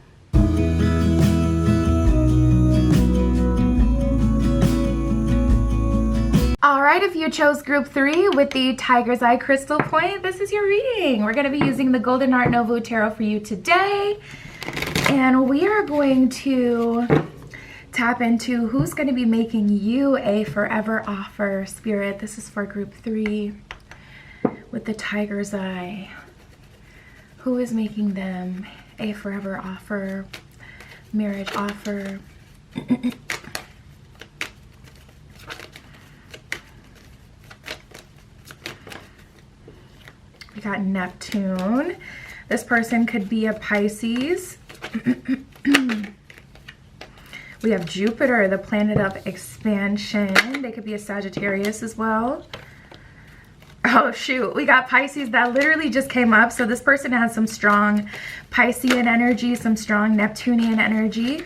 Alright, if you chose group 3 with the Tiger's Eye Crystal Point, this is your reading. We're going to be using the Golden Art Nouveau Tarot for you today. And we are going to tap into who's going to be making you a forever offer. Spirit, this is for group 3 with the Tiger's Eye. Who is making them a forever offer, marriage offer? We got Neptune. This person could be a Pisces. We have Jupiter, the planet of expansion. They could be a Sagittarius as well. Oh shoot, we got Pisces. That literally just came up. So this person has some strong Piscean energy, some strong Neptunian energy.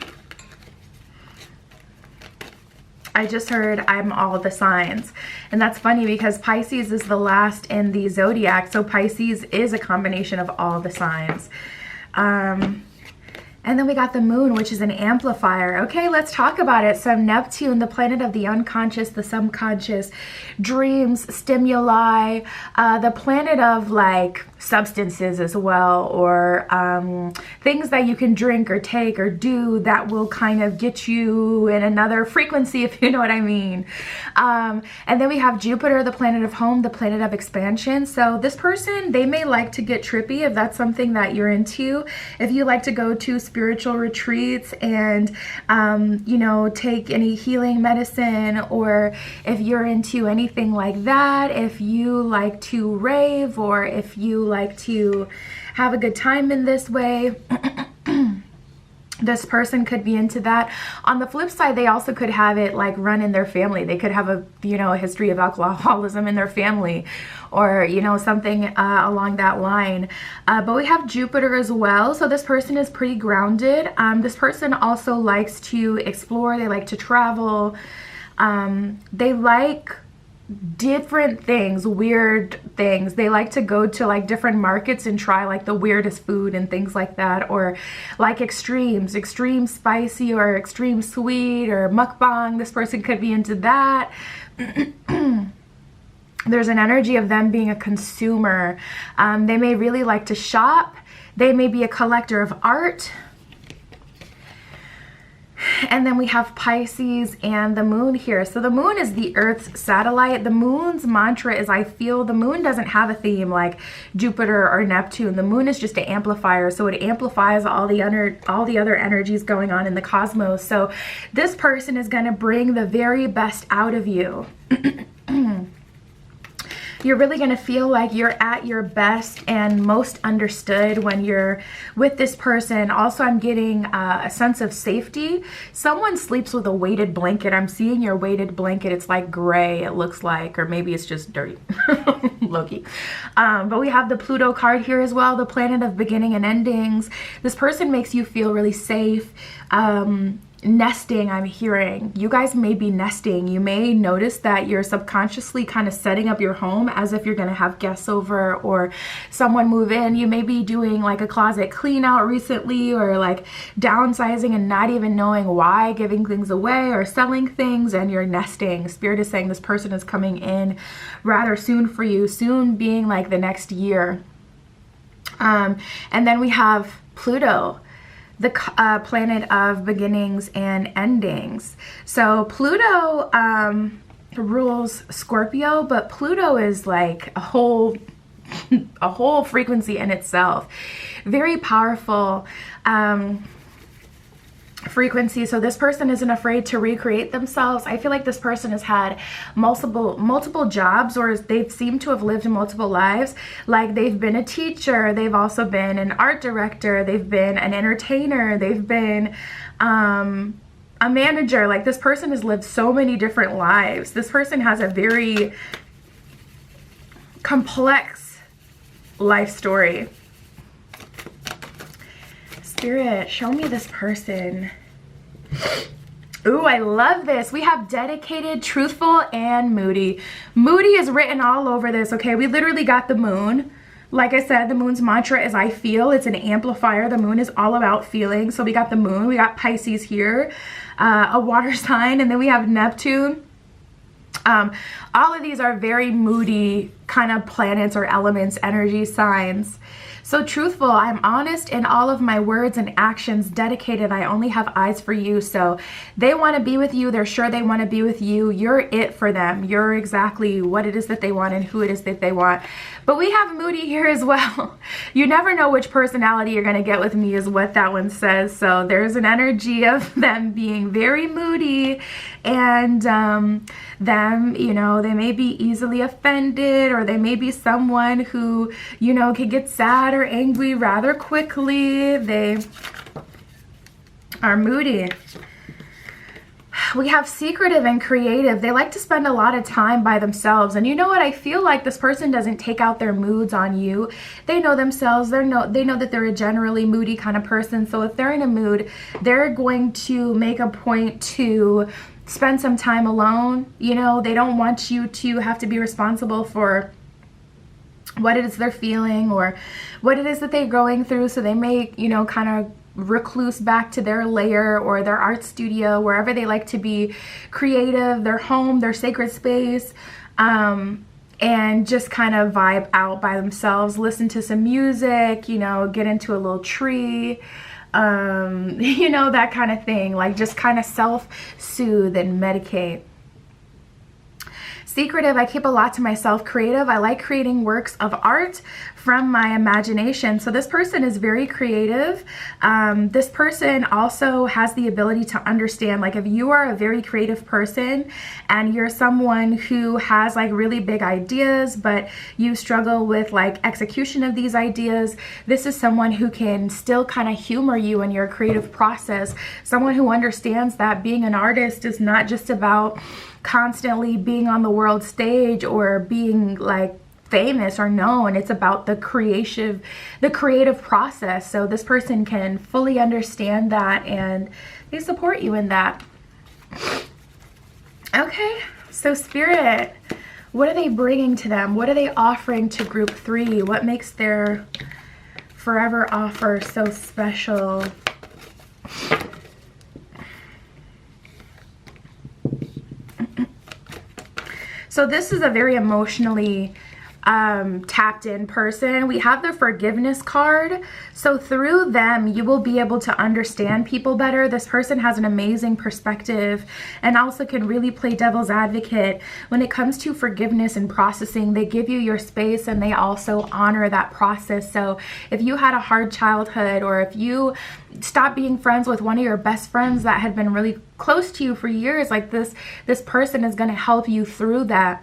I just heard I'm all the signs. And that's funny because Pisces is the last in the zodiac. So Pisces is a combination of all the signs. And then we got the moon, which is an amplifier. Okay, let's talk about it. So Neptune, the planet of the unconscious, the subconscious, dreams, stimuli, the planet of like substances as well, or things that you can drink or take or do that will kind of get you in another frequency, if you know what I mean. And then we have Jupiter, the planet of home, the planet of expansion. So this person, they may like to get trippy if that's something that you're into. If you like to go to spiritual retreats and, you know, take any healing medicine, or if you're into anything like that, if you like to rave, or if you like to have a good time in this way, this person could be into that. On the flip side, they also could have it like run in their family. They could have a, you know, a history of alcoholism in their family, or, you know, something along that line. But we have Jupiter as well. So this person is pretty grounded. This person also likes to explore. They like to travel. They like different things, weird things. They like to go to like different markets and try like the weirdest food and things like that, or like extreme spicy or extreme sweet or mukbang. This person could be into that. There's an energy of them being a consumer. They may really like to shop. They may be a collector of art. And then we have Pisces and the moon here. So the moon is the Earth's satellite. The moon's mantra is I feel. The moon doesn't have a theme like Jupiter or Neptune. The moon is just an amplifier. So it amplifies all the other energies going on in the cosmos. So this person is going to bring the very best out of you. You're really going to feel like you're at your best and most understood when you're with this person. Also, I'm getting a sense of safety. Someone sleeps with a weighted blanket. I'm seeing your weighted blanket. It's like gray, it looks like, or maybe it's just dirty. Loki. But we have the Pluto card here as well, the planet of beginning and endings. This person makes you feel really safe. Nesting, I'm hearing. You guys may be nesting. You may notice that you're subconsciously kind of setting up your home as if you're going to have guests over or someone move in. You may be doing like a closet clean out recently, or like downsizing and not even knowing why, giving things away or selling things, and you're nesting. Spirit is saying this person is coming in rather soon for you, soon being like the next year. And then we have Pluto, the planet of beginnings and endings. So Pluto rules Scorpio, but Pluto is like a whole frequency in itself. Very powerful frequency. So this person isn't afraid to recreate themselves. I feel like this person has had multiple jobs, or they seem to have lived multiple lives. Like they've been a teacher, they've also been an art director, they've been an entertainer, they've been a manager. Like this person has lived so many different lives. This person has a very complex life story. Spirit, show me this person. Ooh, I love this. We have dedicated, truthful, and moody. Moody is written all over this, okay? We literally got the moon. Like I said, the moon's mantra is I feel. It's an amplifier. The moon is all about feeling. So we got the moon. We got Pisces here, a water sign, and then we have Neptune. All of these are very moody kind of planets or elements, energy signs. So truthful, I'm honest in all of my words and actions. Dedicated, I only have eyes for you. So they want to be with you. They're sure they want to be with you. You're it for them. You're exactly what it is that they want and who it is that they want. But we have moody here as well. You never know which personality you're going to get with me is what that one says. So there's an energy of them being very moody, and them, you know, they may be easily offended, or they may be someone who, you know, can get sad or angry rather quickly. They are moody. We have secretive and creative. They like to spend a lot of time by themselves. And you know what? I feel like this person doesn't take out their moods on you. They know themselves. They know that they're a generally moody kind of person. So if they're in a mood, they're going to make a point to spend some time alone. You know, they don't want you to have to be responsible for what it is they're feeling or what it is that they're going through. So they may, you know, kind of recluse back to their lair or their art studio, wherever they like to be creative, their home, their sacred space, and just kind of vibe out by themselves, listen to some music, you know, get into a little tree, you know, that kind of thing, like just kind of self-soothe and medicate. Secretive, I keep a lot to myself. Creative, I like creating works of art from my imagination. So this person is very creative. This person also has the ability to understand, like if you are a very creative person and you're someone who has like really big ideas, but you struggle with like execution of these ideas, this is someone who can still kind of humor you in your creative process. Someone who understands that being an artist is not just about constantly being on the world stage or being like famous or known. It's about the creative process. So this person can fully understand that and they support you in that. Okay, so Spirit, What are they bringing to them? What are they offering to group 3? What makes their forever offer so special? So this is a very emotionally tapped in person. We have the forgiveness card. So through them, you will be able to understand people better. This person has an amazing perspective and also can really play devil's advocate when it comes to forgiveness and processing. They give you your space and they also honor that process. So if you had a hard childhood, or if you stopped being friends with one of your best friends that had been really close to you for years, like this person is going to help you through that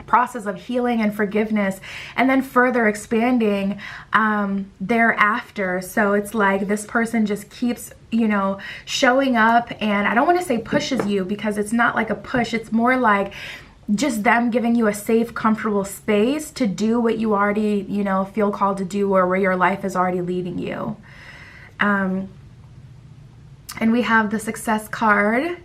process of healing and forgiveness, and then further expanding thereafter. So it's like this person just keeps, you know, showing up, and I don't want to say pushes you, because it's not like a push. It's more like just them giving you a safe, comfortable space to do what you already, you know, feel called to do, or where your life is already leading you. And we have the success card.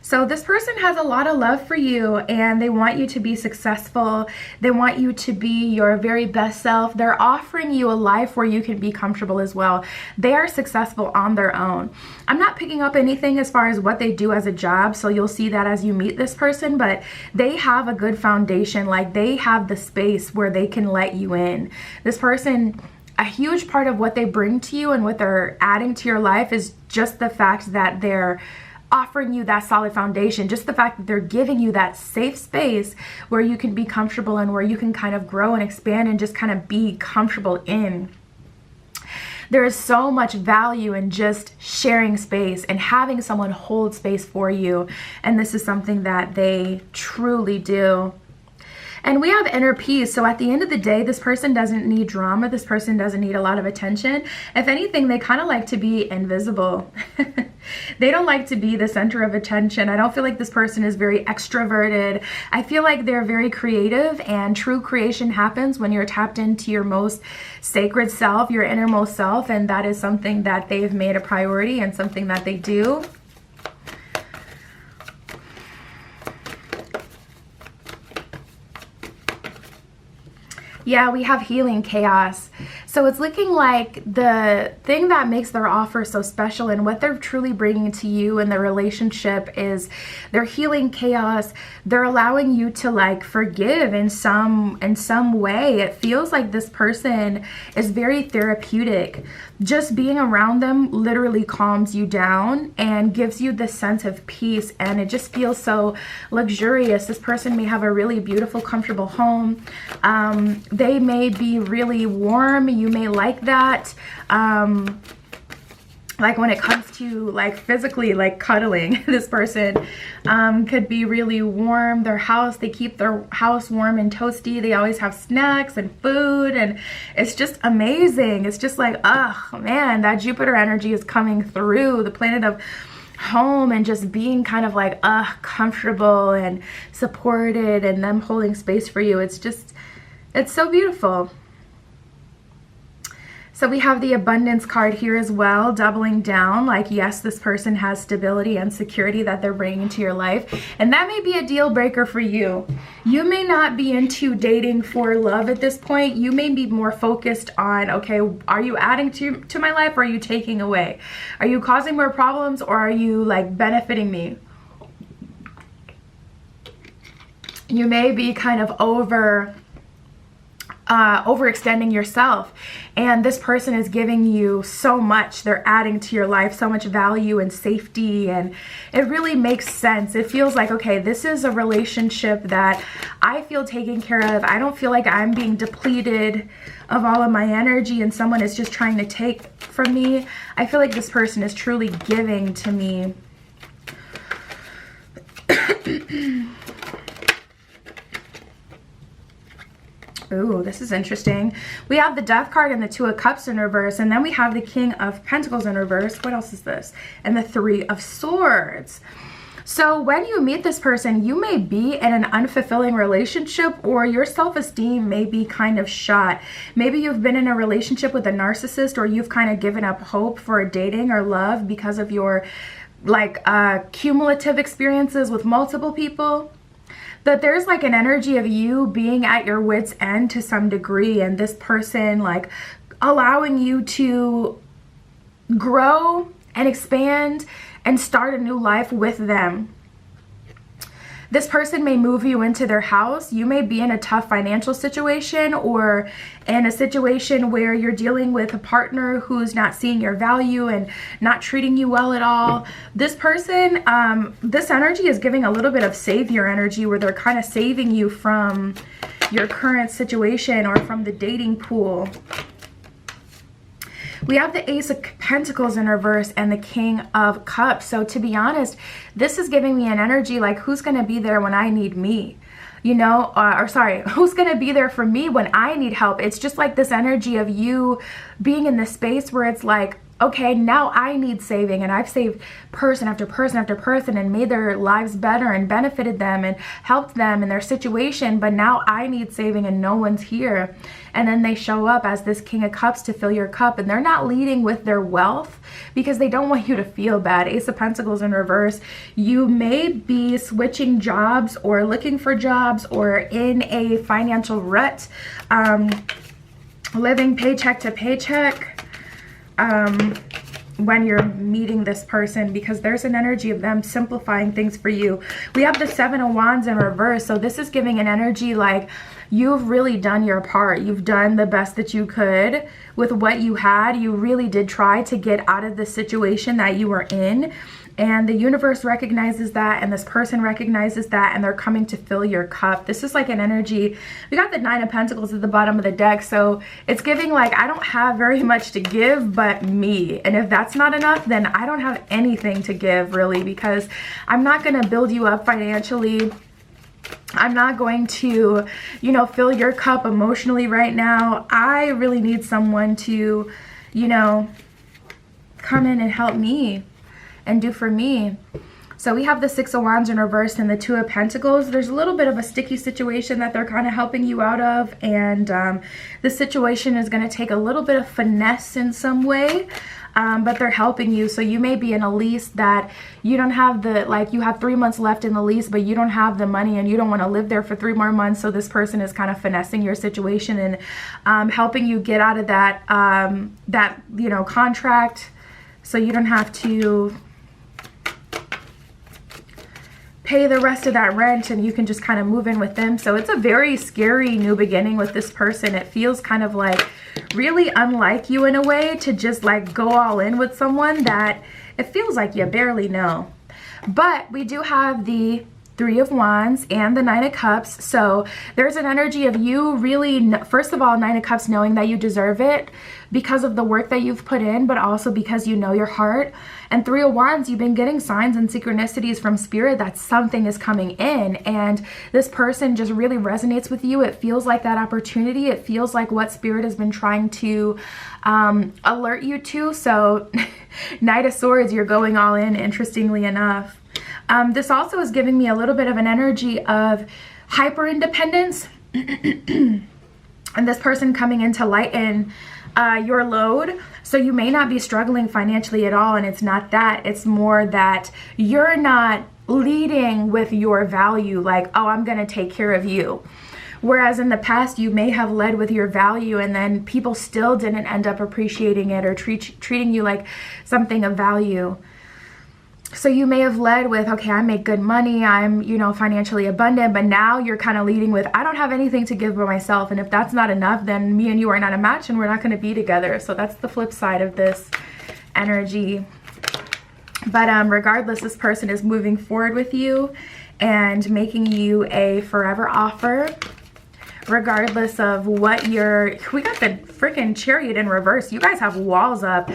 So this person has a lot of love for you, and they want you to be successful. They want you to be your very best self. They're offering you a life where you can be comfortable as well. They are successful on their own. I'm not picking up anything as far as what they do as a job, so you'll see that as you meet this person, but they have a good foundation. Like, they have the space where they can let you in. This person, a huge part of what they bring to you and what they're adding to your life is just the fact that they're offering you that solid foundation, just the fact that they're giving you that safe space where you can be comfortable and where you can kind of grow and expand and just kind of be comfortable in. There is so much value in just sharing space and having someone hold space for you, and this is something that they truly do. And we have inner peace. So at the end of the day, this person doesn't need drama. This person doesn't need a lot of attention. If anything, they kind of like to be invisible. They don't like to be the center of attention. I don't feel like this person is very extroverted. I feel like they're very creative, and true creation happens when you're tapped into your most sacred self, your innermost self, and that is something that they've made a priority and something that they do. Yeah, we have healing chaos. So it's looking like the thing that makes their offer so special and what they're truly bringing to you in the relationship is they're healing chaos. They're allowing you to like forgive in some way. It feels like this person is very therapeutic. Just being around them literally calms you down and gives you this sense of peace, and it just feels so luxurious. This person may have a really beautiful, comfortable home. They may be really warm. You may like that. Like when it comes to like physically like cuddling, this person could be really warm. Their house, they keep their house warm and toasty. They always have snacks and food, and it's just amazing. It's just like, oh man, that Jupiter energy is coming through, the planet of home, and just being kind of like comfortable and supported, and them holding space for you. It's so beautiful. So we have the abundance card here as well, doubling down, like, yes, this person has stability and security that they're bringing to your life. And that may be a deal breaker for you. You may not be into dating for love at this point. You may be more focused on, okay, are you adding to my life, or are you taking away? Are you causing more problems, or are you like benefiting me? You may be kind of overextending yourself, and this person is giving you so much. They're adding to your life so much value and safety, and it really makes sense. It feels like, okay, this is a relationship that I feel taken care of. I don't feel like I'm being depleted of all of my energy and someone is just trying to take from me. I feel like this person is truly giving to me. Ooh, this is interesting. We have the Death card and the Two of Cups in reverse, and then we have the King of Pentacles in reverse. What else is this? And the Three of Swords. So when you meet this person, you may be in an unfulfilling relationship, or your self-esteem may be kind of shot. Maybe you've been in a relationship with a narcissist, or you've kind of given up hope for dating or love because of your like cumulative experiences with multiple people. that there's like an energy of you being at your wit's end to some degree, and this person like allowing you to grow and expand and start a new life with them. This person may move you into their house. You may be in a tough financial situation, or in a situation where you're dealing with a partner who's not seeing your value and not treating you well at all. This person, this energy is giving a little bit of savior energy, where they're kind of saving you from your current situation or from the dating pool. We have the Ace of Pentacles in reverse and the King of Cups. So to be honest, this is giving me an energy like, who's going to be there when I need me? You know, who's going to be there for me when I need help? It's just like this energy of you being in this space where it's like, okay, now I need saving, and I've saved person after person after person and made their lives better and benefited them and helped them in their situation, but now I need saving and no one's here. And then they show up as this King of Cups to fill your cup, and they're not leading with their wealth because they don't want you to feel bad. Ace of Pentacles in reverse. You may be switching jobs or looking for jobs or in a financial rut, living paycheck to paycheck. When you're meeting this person, because there's an energy of them simplifying things for you. We have the Seven of Wands in reverse. So this is giving an energy like you've really done your part. You've done the best that you could with what you had. You really did try to get out of the situation that you were in. And the universe recognizes that, and this person recognizes that, and they're coming to fill your cup. This is like an energy. We got the Nine of Pentacles at the bottom of the deck, so it's giving like, I don't have very much to give but me. And if that's not enough, then I don't have anything to give really, because I'm not going to build you up financially. I'm not going to, you know, fill your cup emotionally right now. I really need someone to, you know, come in and help me and do for me. So we have the Six of Wands in reverse and the Two of Pentacles. There's a little bit of a sticky situation that they're kind of helping you out of, and this situation is going to take a little bit of finesse in some way, but they're helping you. So you may be in a lease that you don't have the, like you have 3 months left in the lease, but you don't have the money and you don't want to live there for 3 more months. So this person is kind of finessing your situation and helping you get out of that, you know, contract, so you don't have to pay the rest of that rent, and you can just kind of move in with them. So it's a very scary new beginning with this person. It feels kind of like really unlike you in a way to just like go all in with someone that it feels like you barely know. But we do have the Three of Wands and the Nine of Cups. So there's an energy of you really, first of all, Nine of Cups, knowing that you deserve it because of the work that you've put in, but also because you know your heart. And Three of Wands, you've been getting signs and synchronicities from Spirit that something is coming in, and this person just really resonates with you. It feels like that opportunity. It feels like what Spirit has been trying to alert you to. So Knight of Swords, you're going all in, interestingly enough. This also is giving me a little bit of an energy of hyper independence and this person coming in to lighten your load. So you may not be struggling financially at all, and it's not that. It's more that you're not leading with your value, like, oh, I'm going to take care of you. Whereas in the past, you may have led with your value, and then people still didn't end up appreciating it or treating you like something of value. So you may have led with, okay, I make good money, I'm, you know, financially abundant, but now you're kind of leading with, I don't have anything to give by myself. And if that's not enough, then me and you are not a match and we're not going to be together. So that's the flip side of this energy. But regardless, this person is moving forward with you and making you a forever offer. Regardless of what we got the freaking Chariot in reverse. You guys have walls up,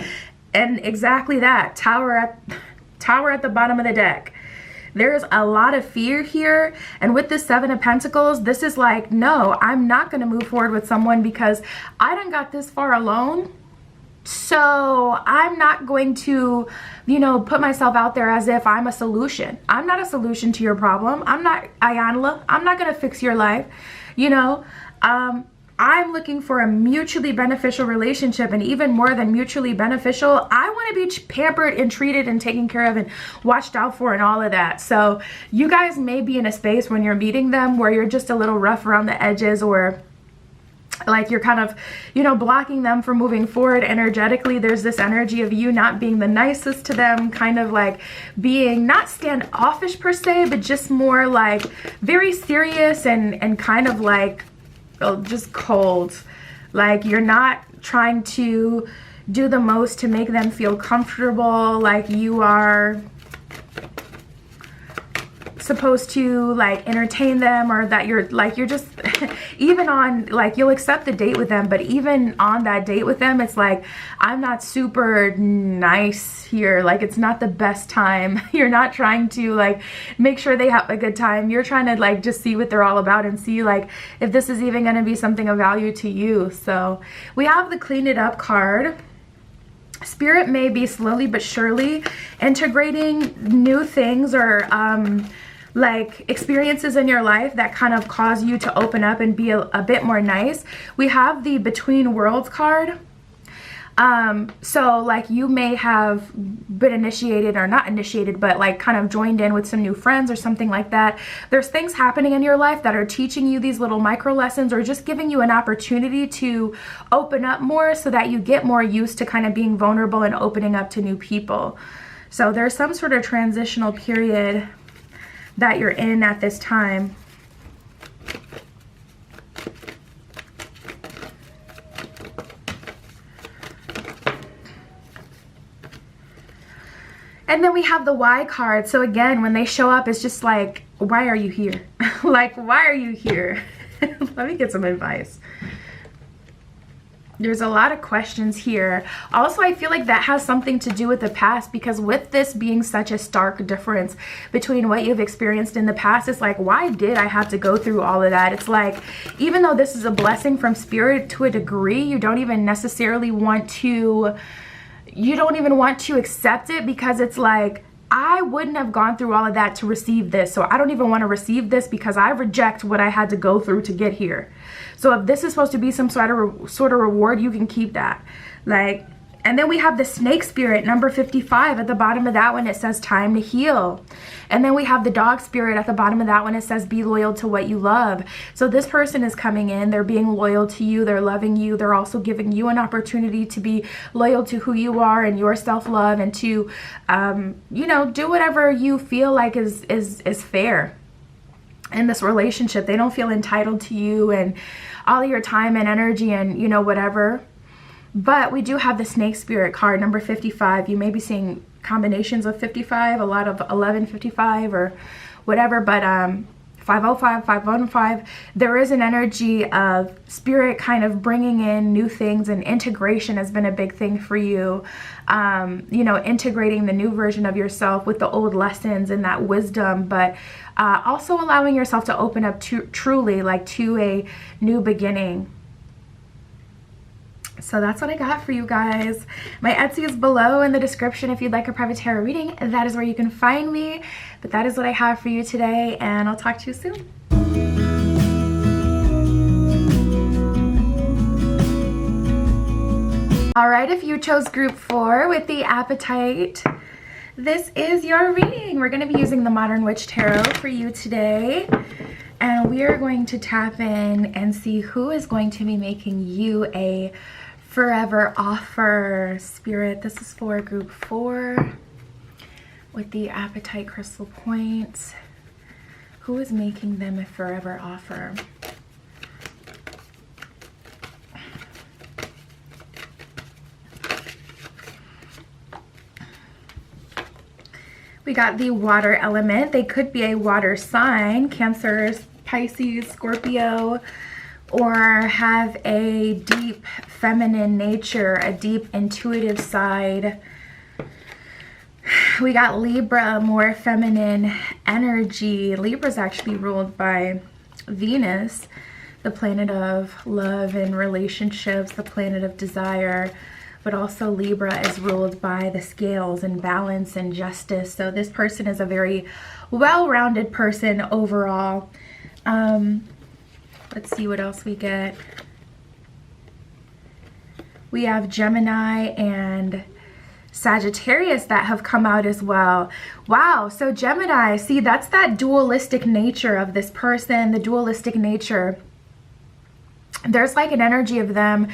and exactly that, Tower at the bottom of the deck. There's a lot of fear here, and with this Seven of Pentacles, this is like, no, I'm not going to move forward with someone because I done got this far alone. So I'm not going to, you know, put myself out there as if I'm a solution. I'm not a solution to your problem. I'm not Ayanla. I'm not going to fix your life. You know, I'm looking for a mutually beneficial relationship, and even more than mutually beneficial, I want to be pampered and treated and taken care of and watched out for and all of that. So you guys may be in a space when you're meeting them where you're just a little rough around the edges, or like you're kind of, you know, blocking them from moving forward energetically. There's this energy of you not being the nicest to them, kind of like being not standoffish per se, but just more like very serious and kind of like just cold. Like you're not trying to do the most to make them feel comfortable, like you are supposed to like entertain them, or that you're just even on, like, you'll accept the date with them, but even on that date with them, it's like, I'm not super nice here, like it's not the best time. You're not trying to like make sure they have a good time. You're trying to like just see what they're all about and see like if this is even going to be something of value to you. So we have the Clean It Up card. Spirit may be slowly but surely integrating new things or like experiences in your life that kind of cause you to open up and be a bit more nice. We have the Between Worlds card. So like you may have been initiated, or not initiated, but like kind of joined in with some new friends or something like that. There's things happening in your life that are teaching you these little micro lessons, or just giving you an opportunity to open up more so that you get more used to kind of being vulnerable and opening up to new people. So there's some sort of transitional period that you're in at this time. And then we have the Why card. So again, when they show up, it's just like, why are you here? Like, why are you here? Let me get some advice. There's a lot of questions here. Also, I feel like that has something to do with the past, because with this being such a stark difference between what you've experienced in the past, it's like, why did I have to go through all of that? It's like, even though this is a blessing from Spirit to a degree, you don't even necessarily want to, accept it, because it's like, I wouldn't have gone through all of that to receive this. So I don't even want to receive this, because I reject what I had to go through to get here. So if this is supposed to be some sort of reward, you can keep that. Like, and then we have the Snake Spirit, number 55. At the bottom of that one, it says time to heal. And then we have the Dog Spirit. At the bottom of that one, it says be loyal to what you love. So this person is coming in. They're being loyal to you. They're loving you. They're also giving you an opportunity to be loyal to who you are and your self-love, and to, you know, do whatever you feel like is fair in this relationship. They don't feel entitled to you and all of your time and energy and, you know, whatever. But we do have the Snake Spirit card, number 55. You may be seeing combinations of 55, a lot of 1155 or whatever, but 505, 515, there is an energy of Spirit kind of bringing in new things, and integration has been a big thing for you. You know, integrating the new version of yourself with the old lessons and that wisdom, but also allowing yourself to open up to truly, like, to a new beginning. So that's what I got for you guys. My Etsy is below in the description if you'd like a private tarot reading. That is where you can find me. But that is what I have for you today, and I'll talk to you soon. All right, if you chose group 4 with the appetite, this is your reading. We're going to be using the Modern Witch Tarot for you today. And we are going to tap in and see who is going to be making you a forever offer. Spirit, this is for group 4 with the appetite crystal points. Who is making them a forever offer? We got the water element. They could be a water sign, Cancer, Pisces, Scorpio, or have a deep feminine nature, a deep intuitive side. We got Libra, more feminine energy. Libra is actually ruled by Venus, the planet of love and relationships, the planet of desire. But also Libra is ruled by the scales and balance and justice. So this person is a very well-rounded person overall. Let's see what else we get. We have Gemini and Sagittarius that have come out as well. Wow, so Gemini, see, that's that dualistic nature of this person, the dualistic nature. There's like an energy of them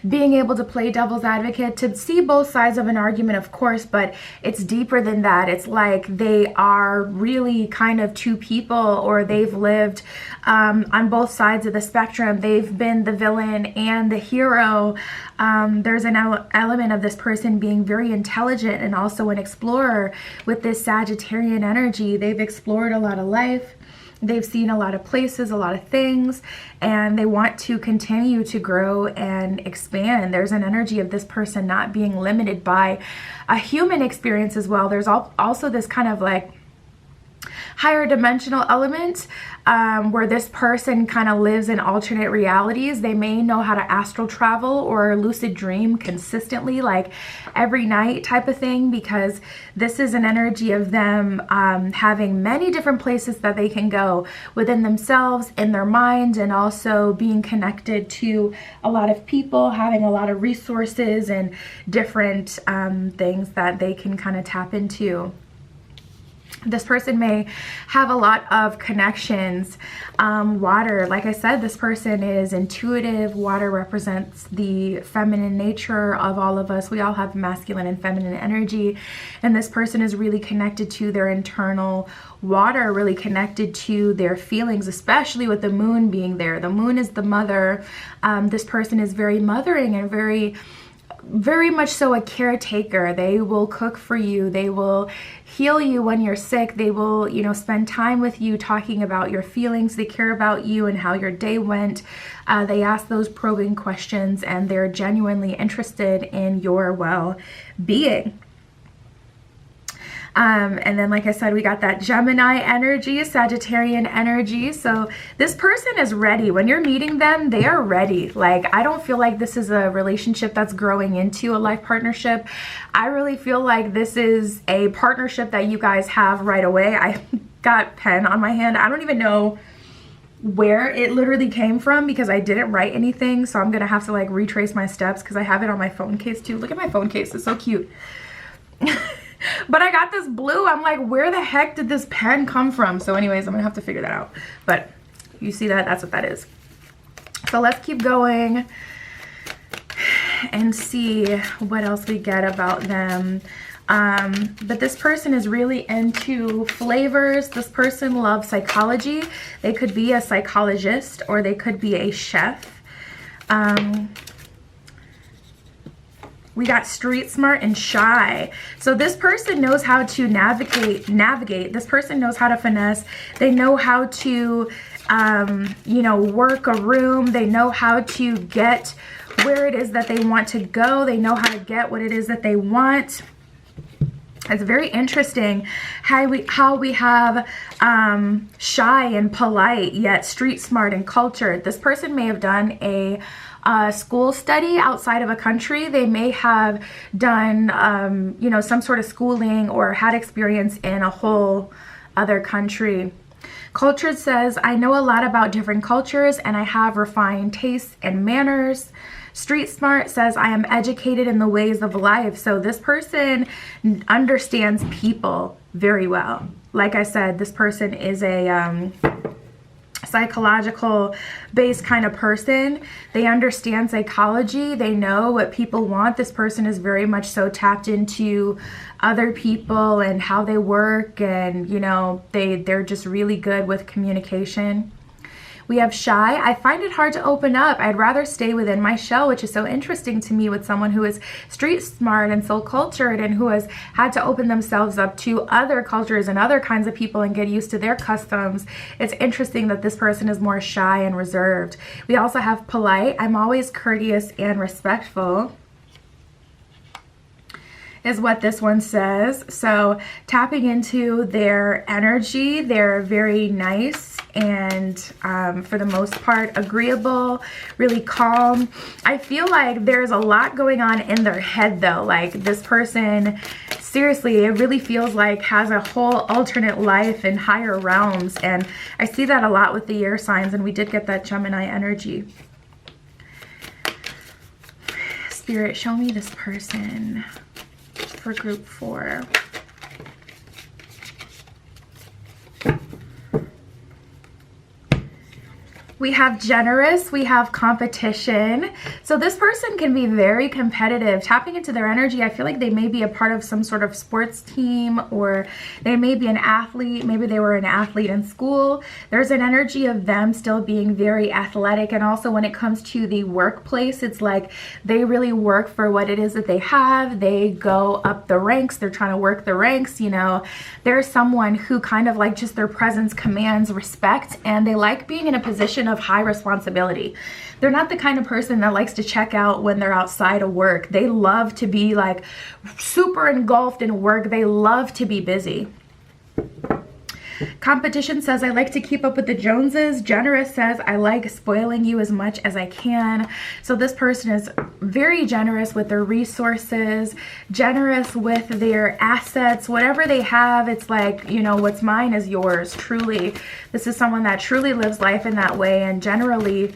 being able to play devil's advocate, to see both sides of an argument, of course, but it's deeper than that. It's like they are really kind of two people, or they've lived on both sides of the spectrum. They've been the villain and the hero. There's an element of this person being very intelligent and also an explorer with this Sagittarian energy. They've explored a lot of life. They've seen a lot of places, a lot of things, and they want to continue to grow and expand. There's an energy of this person not being limited by a human experience as well. There's also this kind of like higher dimensional element where this person kind of lives in alternate realities. They may know how to astral travel or lucid dream consistently, like every night type of thing, because this is an energy of them having many different places that they can go within themselves, in their mind, and also being connected to a lot of people, having a lot of resources and different things that they can kind of tap into. This person may have a lot of connections. Water, like I said, this person is intuitive. Water represents the feminine nature of all of us. We all have masculine and feminine energy, and this person is really connected to their internal water, really connected to their feelings, especially with the moon being there. The moon is the mother. This person is very mothering and very much so a caretaker. They will cook for you. They will heal you when you're sick. They will, spend time with you talking about your feelings. They care about you and how your day went. They ask those probing questions, and they're genuinely interested in your well-being. And then, like I said, we got that Gemini energy, Sagittarian energy. So this person is ready. When you're meeting them, they are ready. Like, I don't feel like this is a relationship that's growing into a life partnership. I really feel like this is a partnership that you guys have right away. I got pen on my hand. I don't even know where it literally came from because I didn't write anything. So I'm going to have to like retrace my steps because I have it on my phone case too. Look at my phone case. It's so cute. But I got this blue. I'm like, where the heck did this pen come from? So anyways, I'm gonna have to figure that out. But you see that? That's what that is. So let's keep going and see what else we get about them. But this person is really into flavors. This person loves psychology. They could be a psychologist or they could be a chef. We got street smart and shy. So this person knows how to navigate. This person knows how to finesse. They know how to, work a room. They know how to get where it is that they want to go. They know how to get what it is that they want. It's very interesting how we have shy and polite, yet street smart and cultured. This person may have done a school study outside of a country. They may have done, some sort of schooling or had experience in a whole other country. Cultured says, I know a lot about different cultures and I have refined tastes and manners. Street smart says, I am educated in the ways of life. So this person understands people very well. Like I said, this person is a psychological based kind of person. They understand psychology. They know what people want. This person is very much so tapped into other people and how they work, and they're just really good with communication. We have shy. I find it hard to open up. I'd rather stay within my shell, which is so interesting to me with someone who is street smart and so cultured and who has had to open themselves up to other cultures and other kinds of people and get used to their customs. It's interesting that this person is more shy and reserved. We also have polite. I'm always courteous and respectful, is what this one says. So tapping into their energy, they're very nice and for the most part agreeable, really calm. I feel like there's a lot going on in their head though. Like this person, seriously, it really feels like has a whole alternate life in higher realms, and I see that a lot with the air signs, and we did get that Gemini energy. Spirit, show me this person for group 4. We have generous, we have competition. So this person can be very competitive. Tapping into their energy, I feel like they may be a part of some sort of sports team, or they may be an athlete. Maybe they were an athlete in school. There's an energy of them still being very athletic. And also when it comes to the workplace, it's like they really work for what it is that they have. They go up the ranks. They're trying to work the ranks, you know. There's someone who kind of like just their presence commands respect, and they like being in a position of high responsibility. They're not the kind of person that likes to check out when they're outside of work. They love to be like super engulfed in work. They love to be busy. Competition says, I like to keep up with the Joneses. Generous says, I like spoiling you as much as I can. So this person is very generous with their resources, generous with their assets, whatever they have. It's like, you know, what's mine is yours, truly. This is someone that truly lives life in that way and genuinely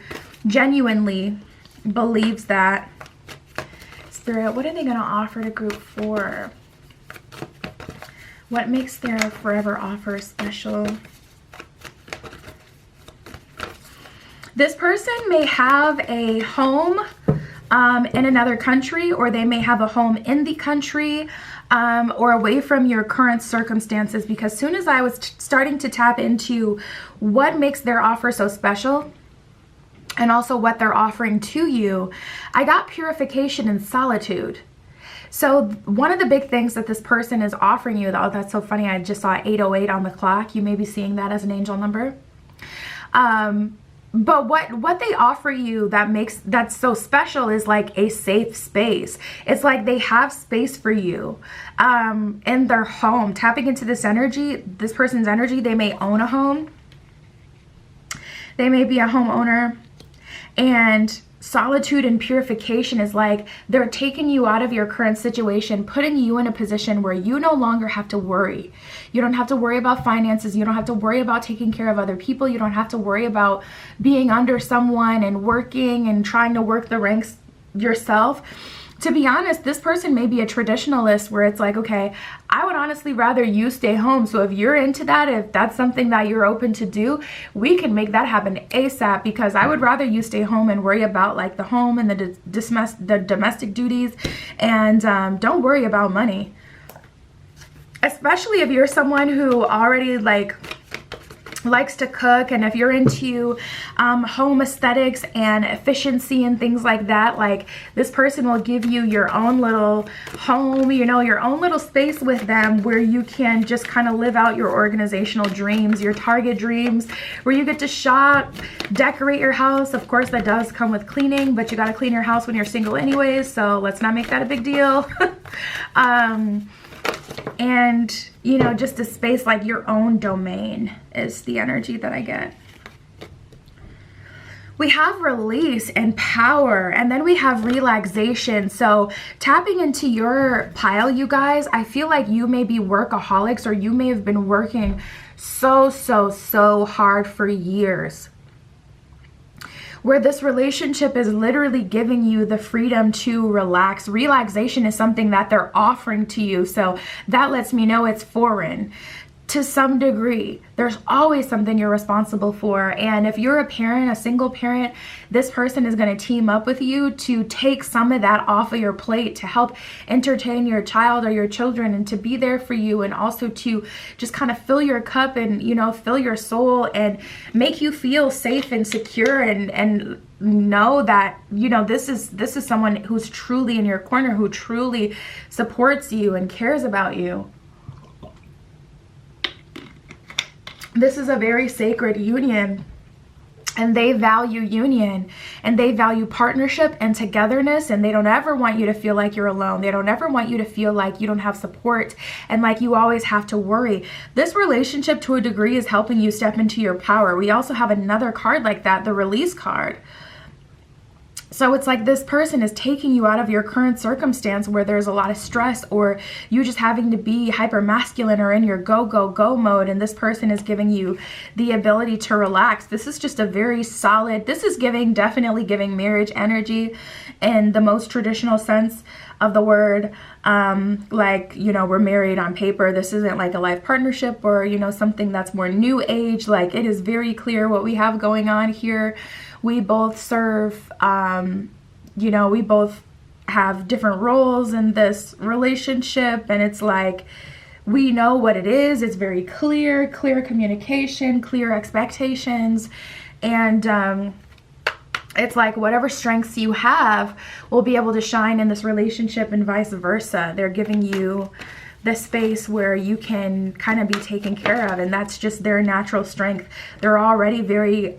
believes that. Spirit, what are they going to offer to group 4? What makes their forever offer special? This person may have a home in another country, or they may have a home in the country, or away from your current circumstances, because soon as I was starting to tap into what makes their offer so special, and also what they're offering to you, I got purification and solitude. So one of the big things that this person is offering you, oh, that's so funny, I just saw 808 on the clock. You may be seeing that as an angel number. But what they offer you that's so special is like a safe space. It's like they have space for you in their home. Tapping into this energy, this person's energy, they may own a home. They may be a homeowner, and solitude and purification is like they're taking you out of your current situation, putting you in a position where you no longer have to worry. You don't have to worry about finances. You don't have to worry about taking care of other people. You don't have to worry about being under someone and working and trying to work the ranks yourself. To be honest, this person may be a traditionalist where it's like, okay, I would honestly rather you stay home. So if you're into that, if that's something that you're open to do, we can make that happen ASAP, because I would rather you stay home and worry about like the home and the domestic duties, and don't worry about money. Especially if you're someone who already likes to cook, and if you're into home aesthetics and efficiency and things like that, like this person will give you your own little home, you know, your own little space with them where you can just kind of live out your organizational dreams, your target dreams, where you get to shop, decorate your house. Of course, that does come with cleaning, but you got to clean your house when you're single anyways, so let's not make that a big deal. And, you know, just a space like your own domain is the energy that I get. We have release and power, and then we have relaxation. So tapping into your pile, you guys, I feel like you may be workaholics, or you may have been working so hard for years, where this relationship is literally giving you the freedom to relax. Relaxation is something that they're offering to you, so that lets me know it's foreign to some degree. There's always something you're responsible for, and if you're a parent, a single parent, this person is going to team up with you to take some of that off of your plate, to help entertain your child or your children, and to be there for you, and also to just kind of fill your cup and, you know, fill your soul and make you feel safe and secure, and know that, you know, this is someone who's truly in your corner, who truly supports you and cares about you. This is a very sacred union, and they value union, and they value partnership and togetherness, and they don't ever want you to feel like you're alone. They don't ever want you to feel like you don't have support and like you always have to worry. This relationship, to a degree, is helping you step into your power. We also have another card like that, the release card. So it's like this person is taking you out of your current circumstance where there's a lot of stress, or you just having to be hyper masculine or in your go, go, go mode. And this person is giving you the ability to relax. This is just a very solid, this is definitely giving marriage energy in the most traditional sense of the word. Like, you know, we're married on paper. This isn't like a life partnership or, you know, something that's more new age. Like, it is very clear what we have going on here. We both serve, you know, we both have different roles in this relationship, and it's like, we know what it is. It's very clear communication, clear expectations, and it's like whatever strengths you have will be able to shine in this relationship and vice versa. They're giving you the space where you can kind of be taken care of, and that's just their natural strength. They're already very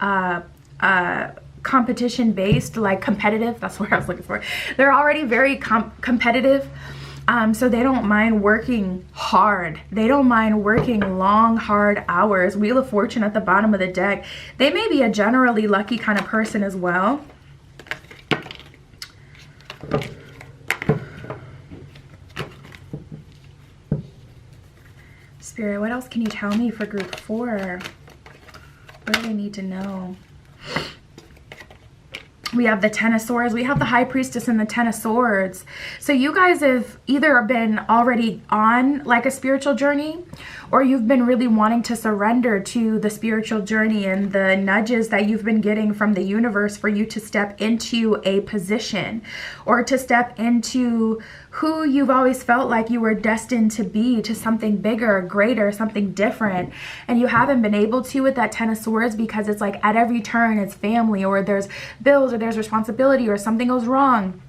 competition based, like competitive, that's what I was looking for. They're already very competitive, so they don't mind working hard. They don't mind working long, hard hours. Wheel of Fortune at the bottom of the deck. They may be a generally lucky kind of person as well. Spirit, what else can you tell me for group 4? What do they need to know? We have the Ten of Swords. We have the High Priestess and the Ten of Swords. So you guys have either been already on like a spiritual journey, or you've been really wanting to surrender to the spiritual journey and the nudges that you've been getting from the universe for you to step into a position, or to step into who you've always felt like you were destined to be, to something bigger, greater, something different. And you haven't been able to with that Ten of Swords because it's like at every turn it's family, or there's bills, or there's responsibility, or something goes wrong.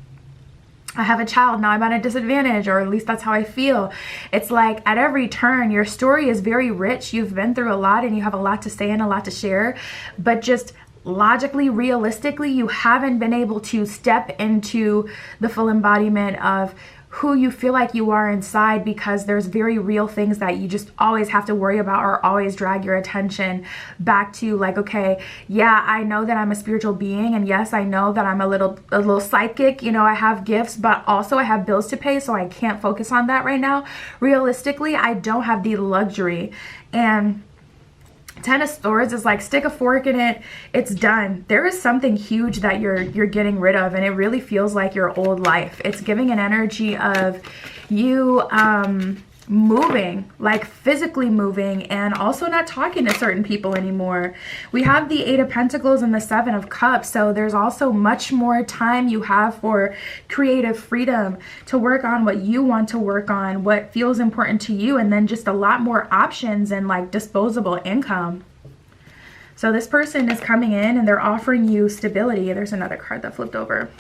I have a child, now I'm at a disadvantage, or at least that's how I feel. It's like at every turn, your story is very rich. You've been through a lot and you have a lot to say and a lot to share, but just logically, realistically, you haven't been able to step into the full embodiment of who you feel like you are inside, because there's very real things that you just always have to worry about, or always drag your attention back to, like, okay, yeah, I know that I'm a spiritual being, and yes, I know that I'm a little psychic, you know, I have gifts, but also I have bills to pay, so I can't focus on that right now. Realistically, I don't have the luxury. And Ten of Swords is like, stick a fork in it, it's done. There is something huge that you're getting rid of, and it really feels like your old life. It's giving an energy of you moving, like physically moving, and also not talking to certain people anymore. We have the Eight of Pentacles and the Seven of Cups, so there's also much more time you have for creative freedom to work on what you want to work on, what feels important to you, and then just a lot more options and like disposable income. So this person is coming in and they're offering you stability. There's another card that flipped over,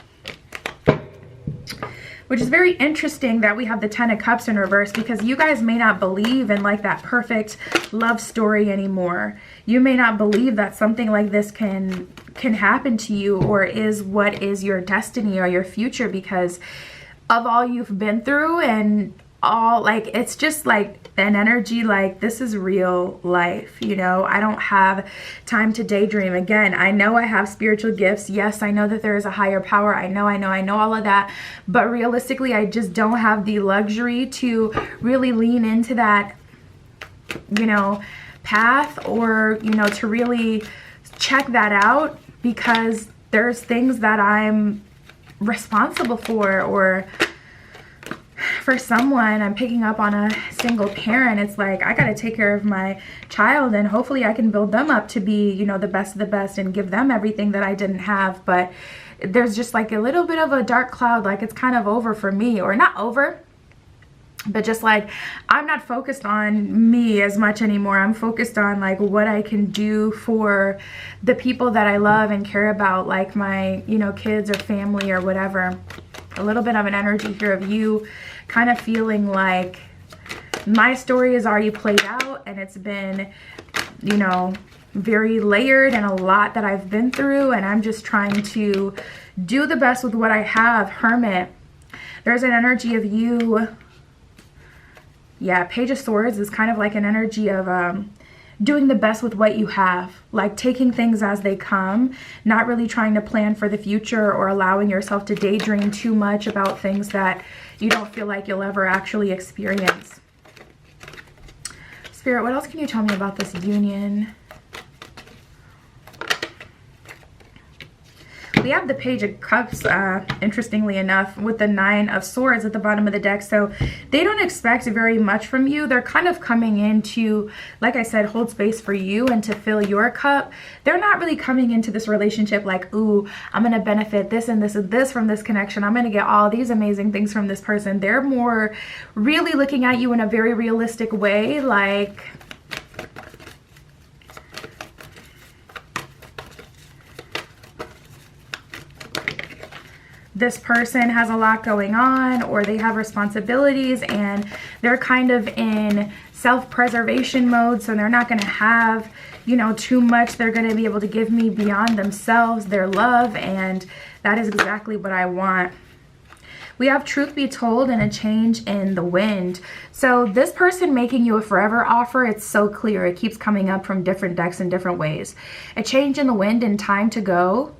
which is very interesting that we have the Ten of Cups in reverse, because you guys may not believe in like that perfect love story anymore. You may not believe that something like this can happen to you, or is what is your destiny or your future, because of all you've been through, and all, like, it's just like an energy like this is real life, you know. I don't have time to daydream. Again, I know I have spiritual gifts. Yes, I know that there is a higher power. I know all of that, but realistically, I just don't have the luxury to really lean into that, you know, path, or, you know, to really check that out, because there's things that I'm responsible for, or for someone, I'm picking up on a single parent. It's like, I got to take care of my child, and hopefully I can build them up to be, you know, the best of the best, and give them everything that I didn't have. But there's just like a little bit of a dark cloud, like it's kind of over for me, or not over, but just like I'm not focused on me as much anymore. I'm focused on like what I can do for the people that I love and care about, like my, you know, kids or family or whatever. A little bit of an energy here of you kind of feeling like my story is already played out, and it's been, you know, very layered, and a lot that I've been through, and I'm just trying to do the best with what I have. Hermit. There's an energy of you. Yeah, Page of Swords is kind of like an energy of doing the best with what you have, like taking things as they come, not really trying to plan for the future or allowing yourself to daydream too much about things that you don't feel like you'll ever actually experience. Spirit, what else can you tell me about this union? We have the Page of Cups, interestingly enough, with the Nine of Swords at the bottom of the deck. So they don't expect very much from you. They're kind of coming in to, like I said, hold space for you and to fill your cup. They're not really coming into this relationship like, ooh, I'm going to benefit this and this and this from this connection. I'm going to get all these amazing things from this person. They're more really looking at you in a very realistic way, like... this person has a lot going on, or they have responsibilities and they're kind of in self-preservation mode, so they're not going to have, you know, too much they're going to be able to give me beyond themselves, their love, and that is exactly what I want. We have Truth Be Told and a change in the wind. So this person making you a forever offer, it's so clear. It keeps coming up from different decks in different ways. A change in the wind and time to go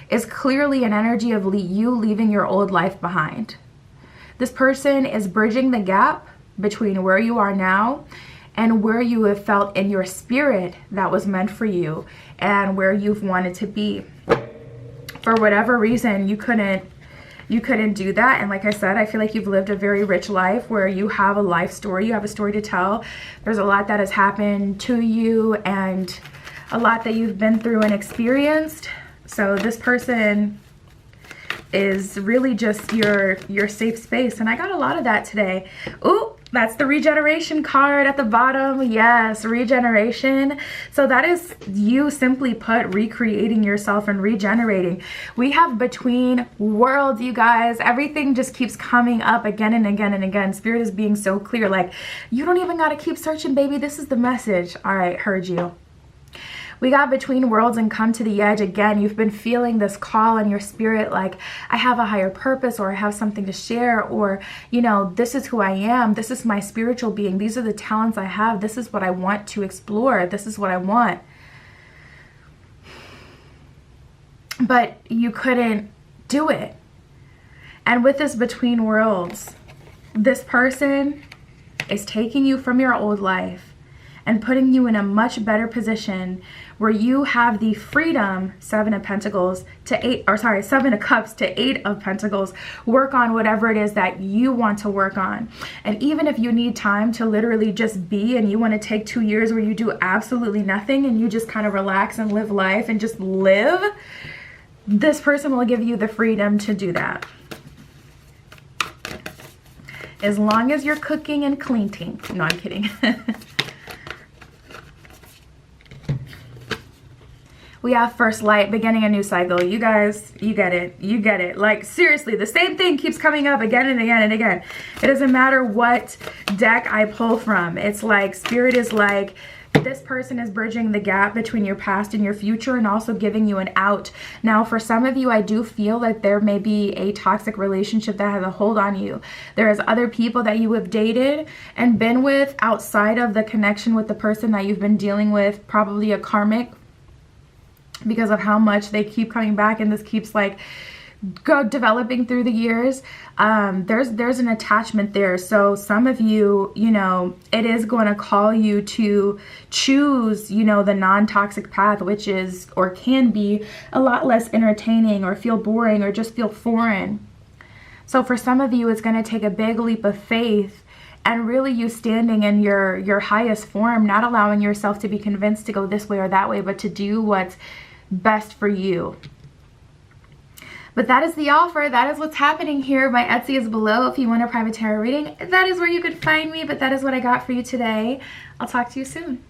is clearly an energy of you leaving your old life behind. This person is bridging the gap between where you are now and where you have felt in your spirit that was meant for you and where you've wanted to be. For whatever reason, you couldn't do that. And like I said, I feel like you've lived a very rich life where you have a life story, you have a story to tell. There's a lot that has happened to you and a lot that you've been through and experienced. So this person is really just your safe space. And I got a lot of that today. Ooh, that's the regeneration card at the bottom. Yes, regeneration. So that is you, simply put, recreating yourself and regenerating. We have between worlds, you guys. Everything just keeps coming up again and again and again. Spirit is being so clear. Like, you don't even got to keep searching, baby. This is the message. All right, heard you. We got between worlds and come to the edge. Again, you've been feeling this call in your spirit, like, I have a higher purpose, or I have something to share, or, you know, this is who I am. This is my spiritual being. These are the talents I have. This is what I want to explore. This is what I want. But you couldn't do it. And with this between worlds, this person is taking you from your old life and putting you in a much better position where you have the freedom, Seven of Cups to Eight of Pentacles, work on whatever it is that you want to work on. And even if you need time to literally just be, and you want to take 2 years where you do absolutely nothing and you just kind of relax and live life and just live, this person will give you the freedom to do that. As long as you're cooking and cleaning. No, I'm kidding. We have First Light, beginning a new cycle. You guys, you get it. You get it. Like, seriously, the same thing keeps coming up again and again and again. It doesn't matter what deck I pull from. It's like, Spirit is like, this person is bridging the gap between your past and your future and also giving you an out. Now, for some of you, I do feel that there may be a toxic relationship that has a hold on you. There's other people that you have dated and been with outside of the connection with the person that you've been dealing with, probably a karmic, because of how much they keep coming back and this keeps like developing through the years. There's an attachment there. So some of you, you know, it is going to call you to choose, you know, the non-toxic path, which is, or can be, a lot less entertaining or feel boring or just feel foreign. So for some of you, it's going to take a big leap of faith and really you standing in your highest form, not allowing yourself to be convinced to go this way or that way, but to do what's best for you. But that is the offer. That is what's happening here. My Etsy is below if you want a private tarot reading. That is where you could find me, but that is what I got for you today. I'll talk to you soon.